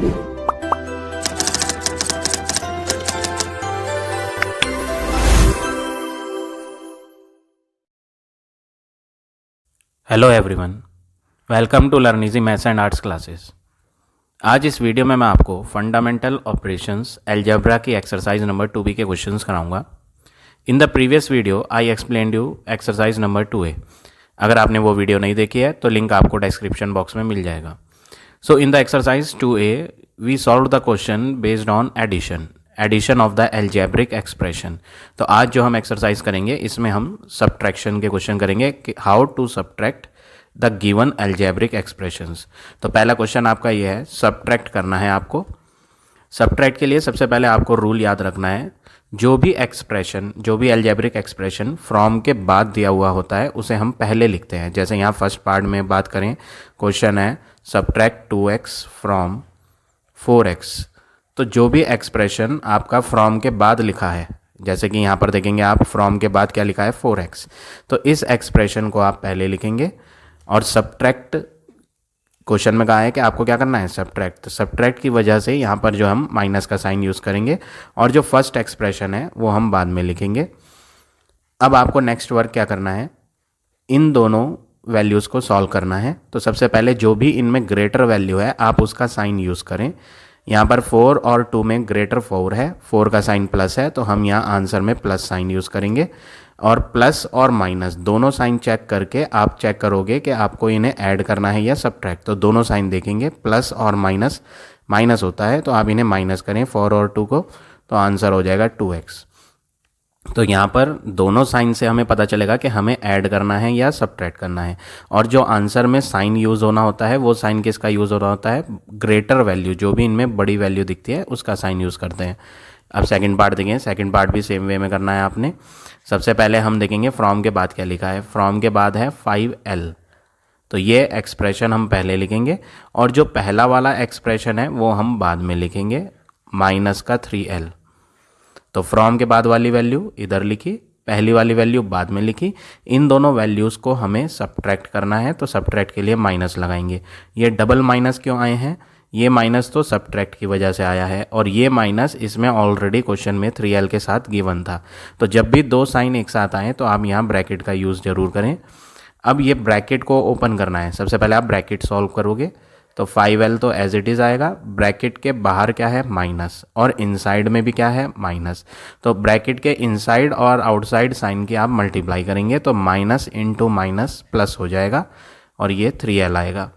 Hello everyone, welcome to learn easy maths and arts classes. आज इस video में मैं आपको फंडामेंटल ऑपरेशंस अलजेब्रा की एक्सरसाइज नंबर 2B के क्वेश्चंस कराऊंगा। In the previous video I explained you exercise number 2A। अगर आपने वो वीडियो नहीं देखी है तो लिंक आपको डिस्क्रिप्शन बॉक्स में मिल जाएगा। So in the exercise 2A we solve the question based on addition of the algebraic expression. तो आज जो हम एक्सरसाइज करेंगे इसमें हम सब्ट्रैक्शन के क्वेश्चन करेंगे कि how to subtract the given algebraic expressions. तो पहला क्वेश्चन आपका ये है, सब्ट्रैक्ट करना है आपको। सब्ट्रैक्ट के लिए सबसे पहले आपको रूल याद रखना है, जो भी अलजेब्रिक एक्सप्रेशन फ्रॉम के बाद दिया हुआ होता है उसे हम पहले लिखते हैं। जैसे यहाँ फर्स्ट पार्ट में बात करें, क्वेश्चन है सब्ट्रैक्ट 2x फ्रॉम 4x। तो जो भी एक्सप्रेशन आपका फ्रॉम के बाद लिखा है, जैसे कि यहाँ पर देखेंगे आप फ्रॉम के बाद क्या लिखा है 4x, तो इस एक्सप्रेशन को आप पहले लिखेंगे। और सब्ट्रैक्ट क्वेश्चन में कहा है कि आपको क्या करना है, सब्ट्रैक्ट। तो सब्ट्रैक्ट की वजह से यहाँ पर जो हम माइनस का साइन यूज़ करेंगे और जो फर्स्ट एक्सप्रेशन है वो हम बाद में लिखेंगे। अब आपको नेक्स्ट वर्क क्या करना है, इन दोनों वैल्यूज़ को सॉल्व करना है। तो सबसे पहले जो भी इनमें ग्रेटर वैल्यू है आप उसका साइन यूज़ करें। यहाँ पर 4 और 2 में ग्रेटर 4 है, 4 का साइन प्लस है, तो हम यहाँ आंसर में प्लस साइन यूज़ करेंगे। और प्लस और माइनस दोनों साइन चेक करके आप चेक करोगे कि आपको इन्हें ऐड करना है या सब्ट्रैक्ट। तो दोनों साइन देखेंगे, प्लस और माइनस, माइनस होता है तो आप इन्हें माइनस करें 4 और 2 को, तो आंसर हो जाएगा 2x। तो यहाँ पर दोनों साइन से हमें पता चलेगा कि हमें ऐड करना है या सब्ट्रैक्ट करना है। और जो आंसर में साइन यूज़ होना होता है वो साइन किसका यूज़ हो रहा होता है, ग्रेटर वैल्यू, जो भी इनमें बड़ी वैल्यू दिखती है उसका साइन यूज़ करते हैं। अब सेकंड पार्ट देखें, सेकंड पार्ट भी सेम वे में करना है आपने। सबसे पहले हम देखेंगे फ्रॉम के बाद क्या लिखा है। फ्रॉम के बाद है 5l, तो ये एक्सप्रेशन हम पहले लिखेंगे और जो पहला वाला एक्सप्रेशन है वो हम बाद में लिखेंगे, माइनस का 3l। तो फ्रॉम के बाद वाली वैल्यू इधर लिखी, पहली वाली वैल्यू बाद में लिखी। इन दोनों वैल्यूज़ को हमें सब्ट्रैक्ट करना है, तो सब्ट्रैक्ट के लिए माइनस लगाएंगे। ये डबल माइनस क्यों आए हैं, ये माइनस तो सब्ट्रैक्ट की वजह से आया है और ये माइनस इसमें ऑलरेडी क्वेश्चन में 3l के साथ गिवन था। तो जब भी दो साइन एक साथ आए तो आप यहाँ ब्रैकेट का यूज़ ज़रूर करें। अब ये ब्रैकेट को ओपन करना है, सबसे पहले आप ब्रैकेट सॉल्व करोगे तो 5l तो एज इट इज़ आएगा, ब्रैकेट के बाहर क्या है माइनस और इनसाइड में भी क्या है माइनस। तो ब्रैकेट के इनसाइड और आउटसाइड साइन की आप मल्टीप्लाई करेंगे तो माइनस इंटू माइनस प्लस हो जाएगा और ये 3l आएगा।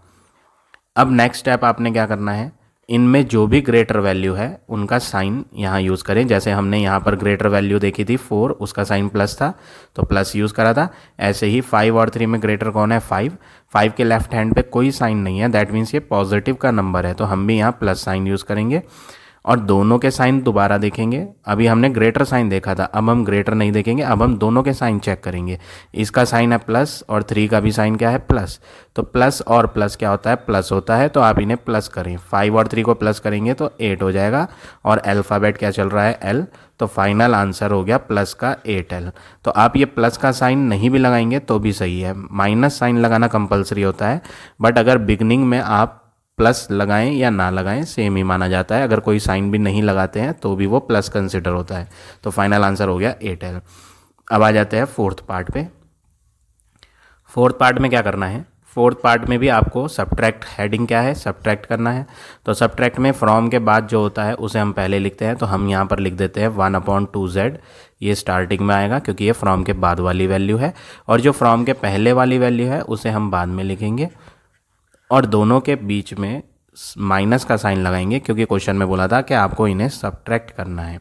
अब नेक्स्ट स्टेप आपने क्या करना है, इनमें जो भी ग्रेटर वैल्यू है उनका साइन यहाँ यूज़ करें। जैसे हमने यहाँ पर ग्रेटर वैल्यू देखी थी 4, उसका साइन प्लस था तो प्लस यूज़ करा था। ऐसे ही 5 और 3 में ग्रेटर कौन है 5 के लेफ्ट हैंड पे कोई साइन नहीं है, दैट मीन्स ये पॉजिटिव का नंबर है, तो हम भी यहाँ प्लस साइन यूज़ करेंगे। और दोनों के साइन दोबारा देखेंगे। अभी हमने ग्रेटर साइन देखा था, अब हम ग्रेटर नहीं देखेंगे, अब हम दोनों के साइन चेक करेंगे। इसका साइन है प्लस और 3 का भी साइन क्या है प्लस, तो प्लस और प्लस क्या होता है प्लस होता है, तो आप इन्हें प्लस करें। 5 और 3 को प्लस करेंगे तो 8 हो जाएगा और अल्फ़ाबेट क्या चल रहा है l, तो फाइनल आंसर हो गया प्लस का 8l। तो आप ये प्लस का साइन नहीं भी लगाएंगे तो भी सही है, माइनस साइन लगाना कंपलसरी होता है, बट अगर बिगनिंग में आप प्लस लगाएं या ना लगाएं सेम ही माना जाता है। अगर कोई साइन भी नहीं लगाते हैं तो भी वो प्लस कंसिडर होता है। तो फाइनल आंसर हो गया 8l। अब आ जाते हैं फोर्थ पार्ट पे। फोर्थ पार्ट में क्या करना है, फोर्थ पार्ट में भी आपको सब्ट्रैक्ट, हेडिंग क्या है सब्ट्रैक्ट करना है। तो सब्ट्रैक्ट में फ्रॉम के बाद जो होता है उसे हम पहले लिखते हैं, तो हम यहाँ पर लिख देते हैं 1/2z। ये स्टार्टिंग में आएगा क्योंकि ये फ्रॉम के बाद वाली वैल्यू है, और जो फ्रॉम के पहले वाली वैल्यू है उसे हम बाद में लिखेंगे और दोनों के बीच में माइनस का साइन लगाएंगे क्योंकि क्वेश्चन में बोला था कि आपको इन्हें सब्ट्रैक्ट करना है।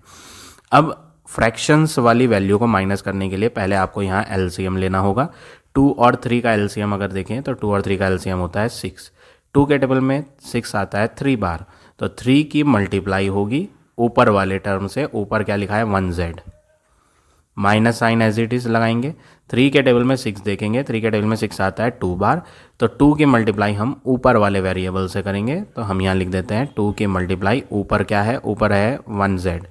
अब फ्रैक्शंस वाली वैल्यू को माइनस करने के लिए पहले आपको यहाँ एलसीएम लेना होगा। 2 और 3 का एलसीएम अगर देखें तो 2 और 3 का एलसीएम होता है 6। 2 के टेबल में 6 आता है 3 बार, तो 3 की मल्टीप्लाई होगी ऊपर वाले टर्म से, ऊपर क्या लिखा है 1z, minus sign as it is लगाएंगे। 3 के टेबल में 6 देखेंगे, 3 के टेबल में 6 आता है 2 बार, तो 2 की मल्टीप्लाई हम ऊपर वाले वेरिएबल से करेंगे, तो हम यहाँ लिख देते हैं 2 की मल्टीप्लाई ऊपर क्या है, ऊपर है 1z,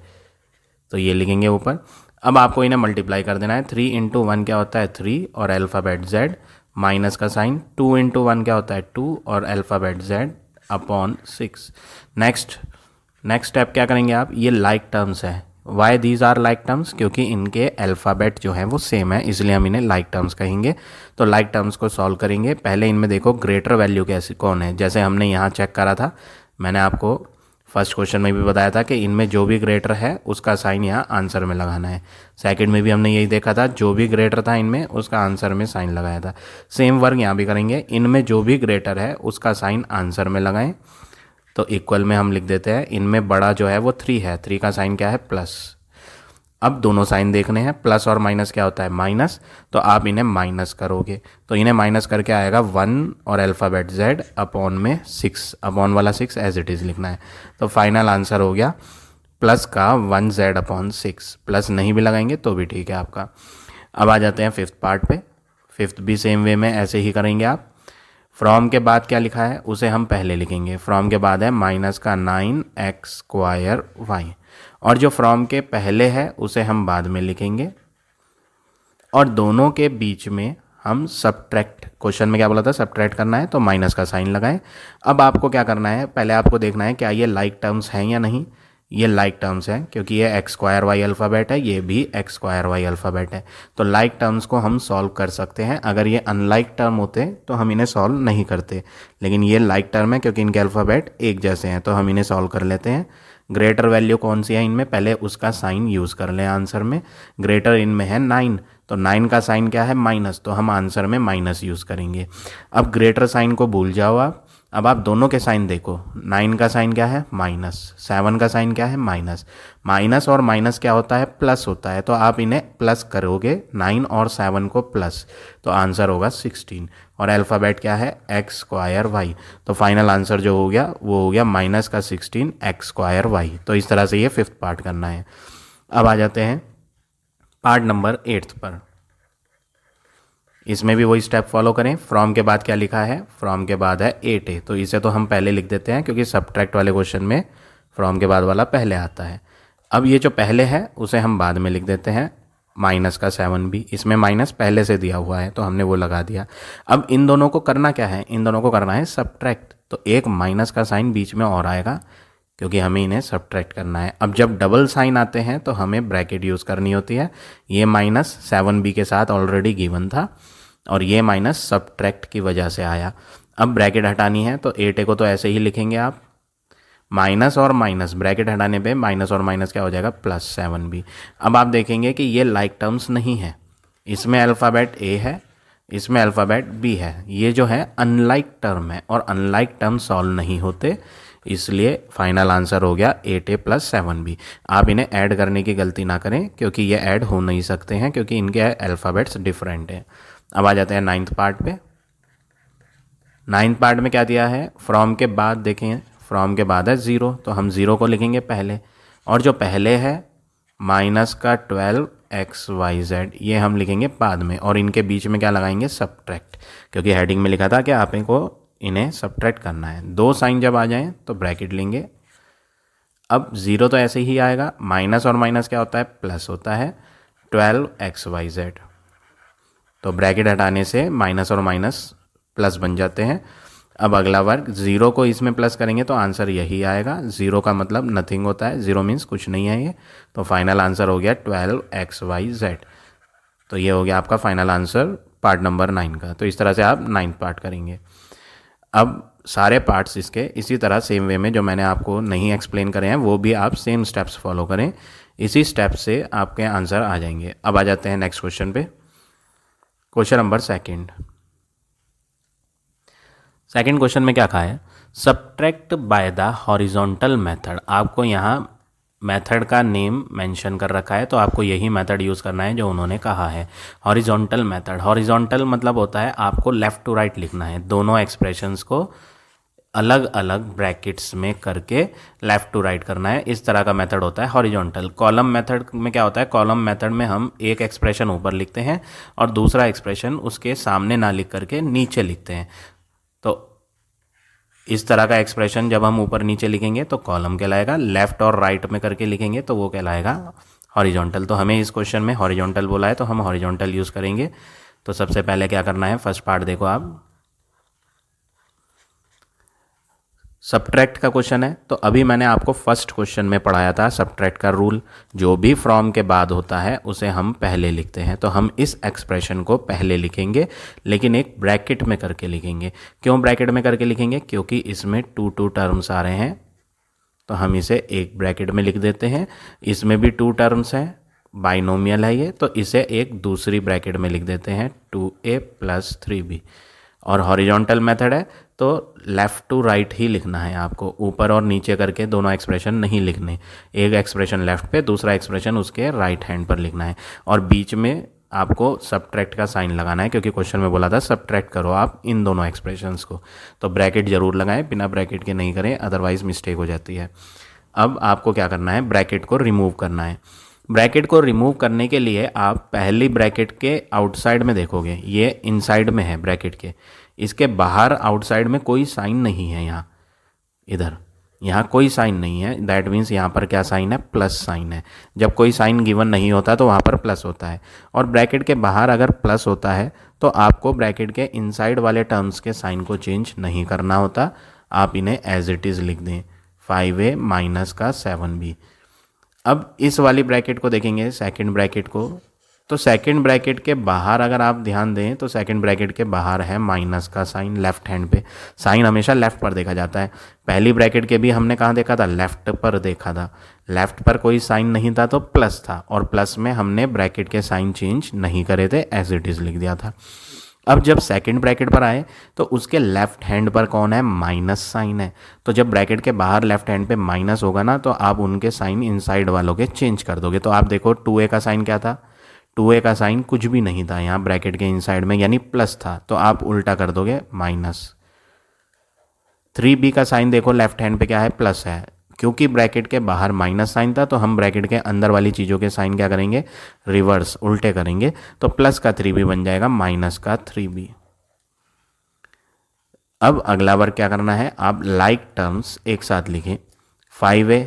तो ये लिखेंगे ऊपर। अब आपको इन्हें मल्टीप्लाई कर देना है। 3 इंटू 1 क्या होता है 3 और अल्फ़ाबेट z, माइनस का साइन, 2 इंटू 1 क्या होता है 2 और alphabet z, upon 6। Next step क्या करेंगे आप, ये लाइक टर्म्स है। Why these are like terms, क्योंकि इनके अल्फ़ाबेट जो है वो सेम है, इसलिए हम इन्हें लाइक टर्म्स कहेंगे। तो लाइक टर्म्स को सॉल्व करेंगे। पहले इनमें देखो ग्रेटर वैल्यू कैसे कौन है, जैसे हमने यहाँ चेक करा था, मैंने आपको फर्स्ट क्वेश्चन में भी बताया था कि इनमें जो भी ग्रेटर है उसका साइन यहाँ आंसर में लगाना है। सेकंड में भी हमने यही देखा था, जो भी ग्रेटर था इनमें उसका आंसर में साइन लगाया था। सेम वर्क यहाँ भी करेंगे, इनमें जो भी ग्रेटर है उसका साइन आंसर में लगाएं। तो इक्वल में हम लिख देते हैं, इनमें बड़ा जो है वो 3 है, 3 का साइन क्या है, प्लस। अब दोनों साइन देखने हैं, प्लस और माइनस क्या होता है, माइनस। तो आप इन्हें माइनस करोगे तो इन्हें माइनस करके आएगा 1 और अल्फ़ाबेट Z अपॉन में 6, अपॉन वाला 6 एज इट इज़ लिखना है। तो फाइनल आंसर हो गया प्लस का 1Z अपॉन 6। प्लस नहीं भी लगाएंगे तो भी ठीक है आपका। अब आ जाते हैं फिफ्थ पार्ट पे। फिफ्थ भी सेम वे में ऐसे ही करेंगे आप। फ्रॉम के बाद क्या लिखा है उसे हम पहले लिखेंगे। फ्रॉम के बाद है माइनस का 9x²y, और जो फ्रॉम के पहले है उसे हम बाद में लिखेंगे, और दोनों के बीच में हम सब्ट्रैक्ट, क्वेश्चन में क्या बोला था, सब्ट्रैक्ट करना है, तो माइनस का साइन लगाएं। अब आपको क्या करना है, पहले आपको देखना है क्या ये लाइक टर्म्स हैं या नहीं। ये लाइक टर्म्स हैं क्योंकि ये x² y अल्फ़ाबेट है, ये भी x² y अल्फ़ाबेट है। तो लाइक टर्म्स को हम सॉल्व कर सकते हैं। अगर ये अनलाइक टर्म होते तो हम इन्हें सॉल्व नहीं करते, लेकिन ये लाइक टर्म है क्योंकि इनके अल्फ़ाबेट एक जैसे हैं, तो हम इन्हें सॉल्व कर लेते हैं। ग्रेटर वैल्यू कौन सी है इनमें, पहले उसका साइन यूज़ कर लें आंसर में। ग्रेटर इनमें है 9, तो 9 का साइन क्या है, माइनस, तो हम आंसर में माइनस यूज़ करेंगे। अब ग्रेटर साइन को भूल जाओ आप, अब आप दोनों के साइन देखो। 9 का साइन क्या है, माइनस। 7 का साइन क्या है, माइनस। माइनस और माइनस क्या होता है, प्लस होता है, तो आप इन्हें प्लस करोगे, 9 और 7 को प्लस, तो आंसर होगा 16। और अल्फ़ाबेट क्या है, x²y, तो फाइनल आंसर जो हो गया वो हो गया माइनस का 16 x²y। तो इस तरह से ये फिफ्थ पार्ट करना है। अब आ जाते हैं पार्ट नंबर 8 पर। इसमें भी वही स्टेप फॉलो करें। फ्रॉम के बाद क्या लिखा है, फ्रॉम के बाद है 8a, तो इसे तो हम पहले लिख देते हैं क्योंकि सब्ट्रैक्ट वाले क्वेश्चन में फ्रॉम के बाद वाला पहले आता है। अब ये जो पहले है उसे हम बाद में लिख देते हैं। माइनस का 7 भी, इसमें माइनस पहले से दिया हुआ है तो हमने वो लगा दिया। अब इन दोनों को करना क्या है, इन दोनों को करना है सब्ट्रैक्ट, तो एक माइनस का साइन बीच में और आएगा क्योंकि हमें इन्हें सब्ट्रैक्ट करना है। अब जब डबल साइन आते हैं तो हमें ब्रैकेट यूज़ करनी होती है। ये माइनस 7b के साथ ऑलरेडी गिवन था, और ये माइनस सब्ट्रैक्ट की वजह से आया। अब ब्रैकेट हटानी है तो 8a को तो ऐसे ही लिखेंगे आप, माइनस और माइनस, ब्रैकेट हटाने पे माइनस और माइनस क्या हो जाएगा, प्लस 7b। अब आप देखेंगे कि ये लाइक टर्म्स नहीं है, इसमें अल्फ़ाबेट a है, इसमें अल्फ़ाबेट b है। ये जो है अनलाइक टर्म है, और अनलाइक टर्म सॉल्व नहीं होते, इसलिए फाइनल आंसर हो गया 8a प्लस 7b। आप इन्हें ऐड करने की गलती ना करें क्योंकि ये ऐड हो नहीं सकते हैं क्योंकि इनके अल्फ़ाबेट्स डिफरेंट हैं। अब आ जाते हैं 9th पार्ट पे। 9th पार्ट में क्या दिया है, फ्रॉम के बाद देखें, फ्रॉम के बाद है 0, तो हम 0 को लिखेंगे पहले, और जो पहले है माइनस का 12xyz, ये हम लिखेंगे बाद में, और इनके बीच में क्या लगाएंगे, सब्ट्रैक्ट, क्योंकि हेडिंग में लिखा था कि आप इनको इन्हें सब्ट्रैक्ट करना है। दो साइन जब आ जाएं तो ब्रैकेट लेंगे। अब 0 तो ऐसे ही आएगा, माइनस और माइनस क्या होता है, प्लस होता है, 12xyz, तो ब्रैकेट हटाने से माइनस और माइनस प्लस बन जाते हैं। अब अगला वर्ग, 0 को इसमें प्लस करेंगे तो आंसर यही आएगा। 0 का मतलब नथिंग होता है, 0 मीन्स कुछ नहीं है ये, तो फाइनल आंसर हो गया 12xyz। तो ये हो गया आपका फाइनल आंसर पार्ट नंबर 9 का। तो इस तरह से आप 9th पार्ट करेंगे। अब सारे पार्ट्स इसके इसी तरह सेम वे में जो मैंने आपको नहीं एक्सप्लेन करे हैं वो भी आप सेम स्टेप्स फॉलो करें, इसी स्टेप से आपके आंसर आ जाएंगे। अब आ जाते हैं नेक्स्ट क्वेश्चन पे। क्वेश्चन नंबर सेकंड क्वेश्चन में क्या कहा है, subtract by the horizontal method. आपको यहाँ मेथड का नेम मेंशन कर रखा है, तो आपको यही मेथड यूज़ करना है जो उन्होंने कहा है, हॉरिजॉन्टल मेथड। हॉरिजॉन्टल मतलब होता है आपको लेफ़्ट टू राइट लिखना है, दोनों एक्सप्रेशंस को अलग अलग ब्रैकेट्स में करके लेफ़्ट टू राइट करना है। इस तरह का मेथड होता है हॉरिजॉन्टल। कॉलम मेथड में क्या होता है, कॉलम मेथड में हम एक एक्सप्रेशन ऊपर लिखते हैं और दूसरा एक्सप्रेशन उसके सामने ना लिख करके नीचे लिखते हैं। तो इस तरह का एक्सप्रेशन जब हम ऊपर नीचे लिखेंगे तो कॉलम कहलाएगा, लेफ़्ट और राइट में करके लिखेंगे तो वो कहलाएगा हॉरिजॉन्टल। तो हमें इस क्वेश्चन में हॉरिजॉन्टल बोला है तो हम हॉरिजॉन्टल यूज़ करेंगे। तो सबसे पहले क्या करना है, फर्स्ट पार्ट देखो आप, सब्ट्रैक्ट का क्वेश्चन है, तो अभी मैंने आपको फर्स्ट क्वेश्चन में पढ़ाया था सब्ट्रैक्ट का रूल, जो भी फ्रॉम के बाद होता है उसे हम पहले लिखते हैं। तो हम इस एक्सप्रेशन को पहले लिखेंगे, लेकिन एक ब्रैकेट में करके लिखेंगे। क्यों ब्रैकेट में करके लिखेंगे? क्योंकि इसमें टू टर्म्स आ रहे हैं, तो हम इसे एक ब्रैकेट में लिख देते हैं। इसमें भी 2 टर्म्स हैं, बाइनोमियल है ये, तो इसे एक दूसरी ब्रैकेट में लिख देते हैं 2a + 3b। और हॉरिजॉन्टल मेथड है तो लेफ़्ट टू राइट ही लिखना है आपको, ऊपर और नीचे करके दोनों एक्सप्रेशन नहीं लिखने। एक एक्सप्रेशन लेफ़्ट पे, दूसरा एक्सप्रेशन उसके राइट हैंड पर लिखना है, और बीच में आपको सब्ट्रैक्ट का साइन लगाना है, क्योंकि क्वेश्चन में बोला था सब्ट्रैक्ट करो आप इन दोनों एक्सप्रेशंस को। तो ब्रैकेट जरूर लगाएं, बिना ब्रैकेट के नहीं करें, अदरवाइज मिस्टेक हो जाती है। अब आपको क्या करना है? ब्रैकेट को रिमूव करना है। ब्रैकेट को रिमूव करने के लिए आप पहली ब्रैकेट के आउटसाइड में देखोगे, ये इनसाइड में है ब्रैकेट के, इसके बाहर आउटसाइड में कोई साइन नहीं है। यहाँ इधर यहाँ कोई साइन नहीं है, दैट मीन्स यहाँ पर क्या साइन है? प्लस साइन है। जब कोई साइन गिवन नहीं होता तो वहाँ पर प्लस होता है, और ब्रैकेट के बाहर अगर प्लस होता है तो आपको ब्रैकेट के इनसाइड वाले टर्म्स के साइन को चेंज नहीं करना होता, आप इन्हें एज इट इज़ लिख दें, 5a - 7b। अब इस वाली ब्रैकेट को देखेंगे, सेकंड ब्रैकेट को, तो सेकंड ब्रैकेट के बाहर अगर आप ध्यान दें तो सेकंड ब्रैकेट के बाहर है माइनस का साइन लेफ्ट हैंड पे। साइन हमेशा लेफ्ट पर देखा जाता है। पहली ब्रैकेट के भी हमने कहाँ देखा था? लेफ्ट पर देखा था। लेफ्ट पर कोई साइन नहीं था तो प्लस था, और प्लस में हमने ब्रैकेट के साइन चेंज नहीं करे थे, एज इट इज़ लिख दिया था। अब जब सेकंड ब्रैकेट पर आए तो उसके लेफ्ट हैंड पर कौन है? माइनस साइन है। तो जब ब्रैकेट के बाहर लेफ्ट हैंड पे माइनस होगा ना, तो आप उनके साइन इनसाइड वालों के चेंज कर दोगे। तो आप देखो 2a का साइन क्या था? 2a का साइन कुछ भी नहीं था यहाँ ब्रैकेट के इनसाइड में, यानी प्लस था, तो आप उल्टा कर दोगे माइनस। 3b का साइन देखो लेफ्ट हैंड पे क्या है? प्लस है। क्योंकि ब्रैकेट के बाहर माइनस साइन था तो हम ब्रैकेट के अंदर वाली चीज़ों के साइन क्या करेंगे? रिवर्स, उल्टे करेंगे। तो प्लस का 3b बन जाएगा माइनस का 3b। अब अगला वर्क क्या करना है? आप लाइक टर्म्स एक साथ लिखें, 5a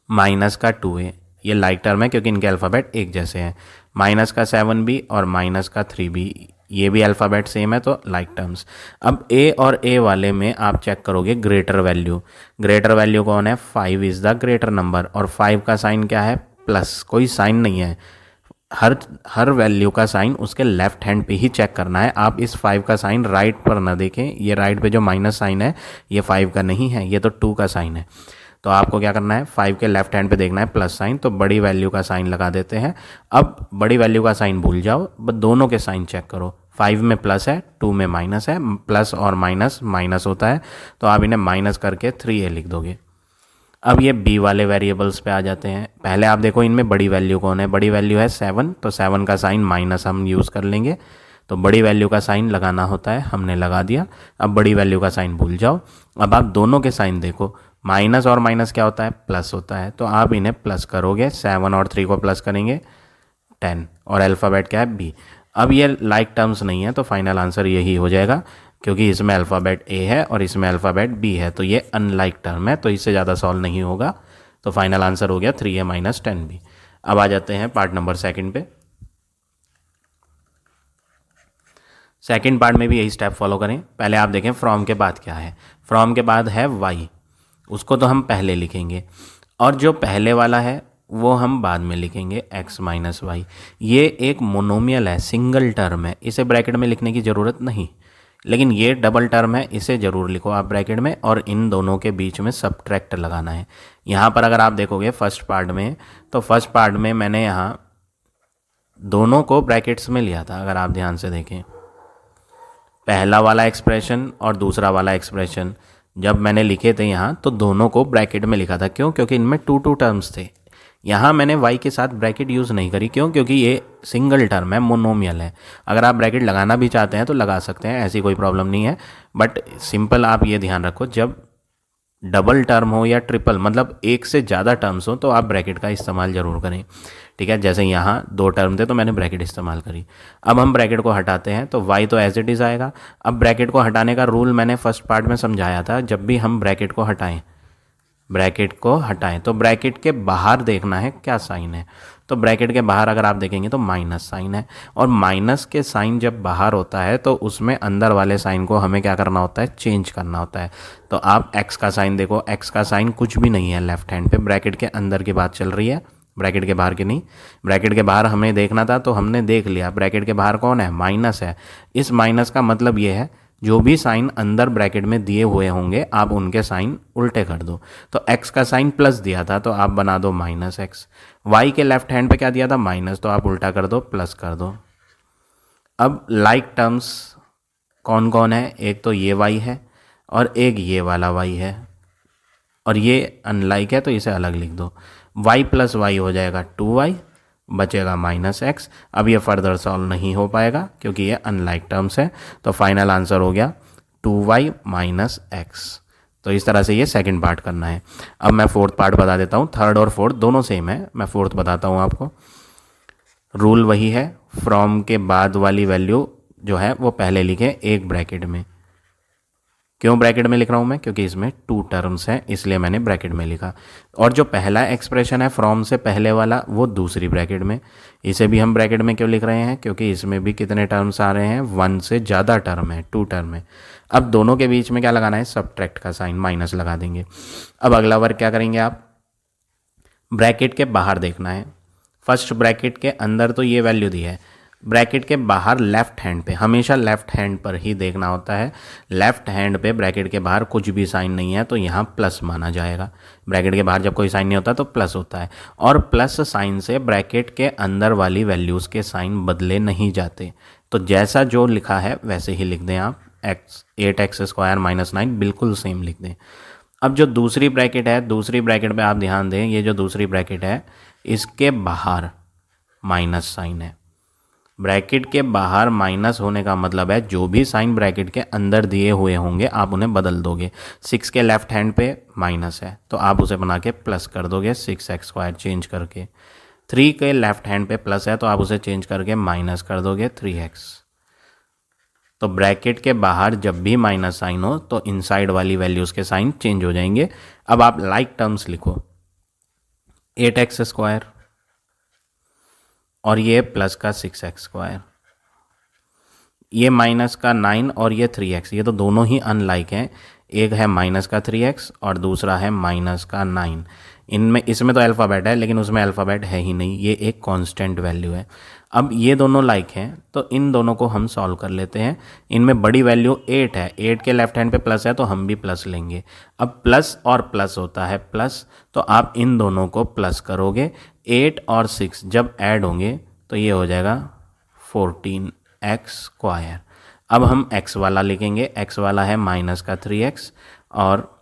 - 2a, ये लाइक टर्म है क्योंकि इनके अल्फ़ाबेट एक जैसे हैं। माइनस का 7b और माइनस का 3b, ये भी अल्फ़ाबेट सेम है, तो लाइक टर्म्स। अब a और a वाले में आप चेक करोगे ग्रेटर वैल्यू। ग्रेटर वैल्यू कौन है? 5 इज़ द ग्रेटर नंबर, और 5 का साइन क्या है? प्लस, कोई साइन नहीं है। हर वैल्यू का साइन उसके लेफ्ट हैंड पे ही चेक करना है। आप इस 5 का साइन राइट पर ना देखें, ये राइट पे जो माइनस साइन है ये 5 का नहीं है, ये तो 2 का साइन है। तो आपको क्या करना है? 5 के लेफ्ट हैंड पे देखना है प्लस साइन, तो बड़ी वैल्यू का साइन लगा देते हैं। अब बड़ी वैल्यू का साइन भूल जाओ, बस दोनों के साइन चेक करो। 5 में प्लस है, 2 में माइनस है, प्लस और माइनस माइनस होता है, तो आप इन्हें माइनस करके 3a लिख दोगे। अब ये b वाले वेरिएबल्स पे आ जाते हैं। पहले आप देखो इनमें बड़ी वैल्यू कौन है? बड़ी वैल्यू है 7, तो 7 का साइन माइनस हम यूज़ कर लेंगे। तो बड़ी वैल्यू का साइन लगाना होता है, हमने लगा दिया। अब बड़ी वैल्यू का साइन भूल जाओ। अब आप दोनों के साइन देखो, माइनस और माइनस क्या होता है? प्लस होता है, तो आप इन्हें प्लस करोगे। 7 और 3 को प्लस करेंगे 10, और अल्फ़ाबेट क्या है? b। अब ये लाइक टर्म्स नहीं है, तो फाइनल आंसर यही हो जाएगा, क्योंकि इसमें अल्फ़ाबेट a है और इसमें अल्फ़ाबेट b है, तो ये अनलाइक टर्म है, तो इससे ज़्यादा सॉल्व नहीं होगा। तो फाइनल आंसर हो गया 3a - 10b। अब आ जाते हैं पार्ट नंबर सेकंड पे। सेकंड पार्ट में भी यही स्टेप फॉलो करें। पहले आप देखें फ्रॉम के बाद क्या है। फ्रॉम के बाद है y, उसको तो हम पहले लिखेंगे, और जो पहले वाला है वो हम बाद में लिखेंगे, x - y। ये एक मोनोमियल है, सिंगल टर्म है, इसे ब्रैकेट में लिखने की ज़रूरत नहीं, लेकिन ये डबल टर्म है, इसे ज़रूर लिखो आप ब्रैकेट में, और इन दोनों के बीच में सब्ट्रैक्ट लगाना है। यहाँ पर अगर आप देखोगे फर्स्ट पार्ट में, तो फर्स्ट पार्ट में मैंने यहाँ दोनों को ब्रैकेट्स में लिया था। अगर आप ध्यान से देखें, पहला वाला एक्सप्रेशन और दूसरा वाला एक्सप्रेशन जब मैंने लिखे थे यहाँ, तो दोनों को ब्रैकेट में लिखा था। क्यों? क्योंकि इनमें 2 टर्म्स थे। यहाँ मैंने y के साथ ब्रैकेट यूज़ नहीं करी। क्यों? क्योंकि ये सिंगल टर्म है, मोनोमियल है। अगर आप ब्रैकेट लगाना भी चाहते हैं तो लगा सकते हैं, ऐसी कोई प्रॉब्लम नहीं है, बट सिंपल आप ये ध्यान रखो, जब डबल टर्म हो या ट्रिपल, मतलब एक से ज़्यादा टर्म्स हो, तो आप ब्रैकेट का इस्तेमाल ज़रूर करें। ठीक है, जैसे यहाँ 2 टर्म थे तो मैंने ब्रैकेट इस्तेमाल करी। अब हम ब्रैकेट को हटाते हैं तो y तो एज इट इज़ आएगा। अब ब्रैकेट को हटाने का रूल मैंने फर्स्ट पार्ट में समझाया था। जब भी हम ब्रैकेट को हटाएं ब्रैकेट को हटाएं, तो ब्रैकेट के बाहर देखना है क्या साइन है। तो ब्रैकेट के बाहर अगर आप देखेंगे तो माइनस साइन है, और माइनस के साइन जब बाहर होता है तो उसमें अंदर वाले साइन को हमें क्या करना होता है, चेंज करना होता है। तो आप एक्स का साइन देखो, एक्स का साइन कुछ भी नहीं है लेफ्ट हैंड पे, ब्रैकेट के अंदर की बात चल रही है, ब्रैकेट के बाहर की नहीं। ब्रैकेट के बाहर हमें देखना था तो हमने देख लिया, ब्रैकेट के बाहर कौन है, माइनस है। इस माइनस का मतलब ये है जो भी साइन अंदर ब्रैकेट में दिए हुए होंगे आप उनके साइन उल्टे कर दो। तो x का साइन प्लस दिया था तो आप बना दो माइनस एक्स, y के लेफ्ट हैंड पे क्या दिया था, माइनस, तो आप उल्टा कर दो, प्लस कर दो। अब लाइक टर्म्स कौन कौन है, एक तो ये y है और एक ये वाला y है, और ये अनलाइक है तो इसे अलग लिख दो। y प्लस वाई हो जाएगा 2y, बचेगा माइनस एक्स। अब ये फर्दर सॉल्व नहीं हो पाएगा क्योंकि ये अनलाइक टर्म्स है, तो फाइनल आंसर हो गया 2y माइनस एक्स। तो इस तरह से ये सेकंड पार्ट करना है। अब मैं फोर्थ पार्ट बता देता हूँ, थर्ड और फोर्थ दोनों सेम है, मैं फोर्थ बताता हूँ आपको। रूल वही है, फ्रॉम के बाद वाली वैल्यू जो है वो पहले लिखें एक ब्रैकेट में। क्यों ब्रैकेट में लिख रहा हूँ मैं, क्योंकि इसमें 2 टर्म्स हैं इसलिए मैंने ब्रैकेट में लिखा। और जो पहला एक्सप्रेशन है फ्रॉम से पहले वाला वो दूसरी ब्रैकेट में, इसे भी हम ब्रैकेट में क्यों लिख रहे हैं, क्योंकि इसमें भी कितने टर्म्स आ रहे हैं, 1 से ज़्यादा टर्म है, 2 टर्म है। अब दोनों के बीच में क्या लगाना है, सब्ट्रैक्ट का साइन, माइनस लगा देंगे। अब अगला वर्क क्या करेंगे आप, ब्रैकेट के बाहर देखना है। फर्स्ट ब्रैकेट के अंदर तो ये वैल्यू दी है, ब्रैकेट के बाहर लेफ्ट हैंड पे, हमेशा लेफ्ट हैंड पर ही देखना होता है। लेफ्ट हैंड पे ब्रैकेट के बाहर कुछ भी साइन नहीं है तो यहाँ प्लस माना जाएगा। ब्रैकेट के बाहर जब कोई साइन नहीं होता तो प्लस होता है, और प्लस साइन से ब्रैकेट के अंदर वाली वैल्यूज़ के साइन बदले नहीं जाते। तो जैसा जो लिखा है वैसे ही लिख दें आप, एक्स 8x² माइनस 9 बिल्कुल सेम लिख दें। अब जो दूसरी ब्रैकेट है, दूसरी ब्रैकेट पे आप ध्यान दें, ये जो दूसरी ब्रैकेट है इसके बाहर माइनस साइन है। ब्रैकेट के बाहर माइनस होने का मतलब है जो भी साइन ब्रैकेट के अंदर दिए हुए होंगे आप उन्हें बदल दोगे। 6 के लेफ्ट हैंड पे माइनस है तो आप उसे बना के प्लस कर दोगे 6x² चेंज करके। 3 के लेफ्ट हैंड पे प्लस है तो आप उसे चेंज करके माइनस कर दोगे 3x। तो ब्रैकेट के बाहर जब भी माइनस साइन हो तो इनसाइड वाली वैल्यूज़ के साइन चेंज हो जाएंगे। अब आप लाइक टर्म्स लिखो, 8x² और ये प्लस का 6x², ये माइनस का 9 और ये 3x, ये तो दोनों ही अनलाइक हैं। एक है माइनस का 3x और दूसरा है माइनस का 9। इनमें इसमें तो अल्फ़ाबेट है लेकिन उसमें अल्फ़ाबेट है ही नहीं, ये एक कांस्टेंट वैल्यू है। अब ये दोनों लाइक हैं तो इन दोनों को हम सॉल्व कर लेते हैं। इनमें बड़ी वैल्यू 8 है, 8 के लेफ्ट हैंड पे प्लस है तो हम भी प्लस लेंगे। अब प्लस और प्लस होता है प्लस, तो आप इन दोनों को प्लस करोगे। 8 और 6 जब ऐड होंगे तो ये हो जाएगा 14x²। अब हम x वाला लिखेंगे, x वाला है माइनस का 3x और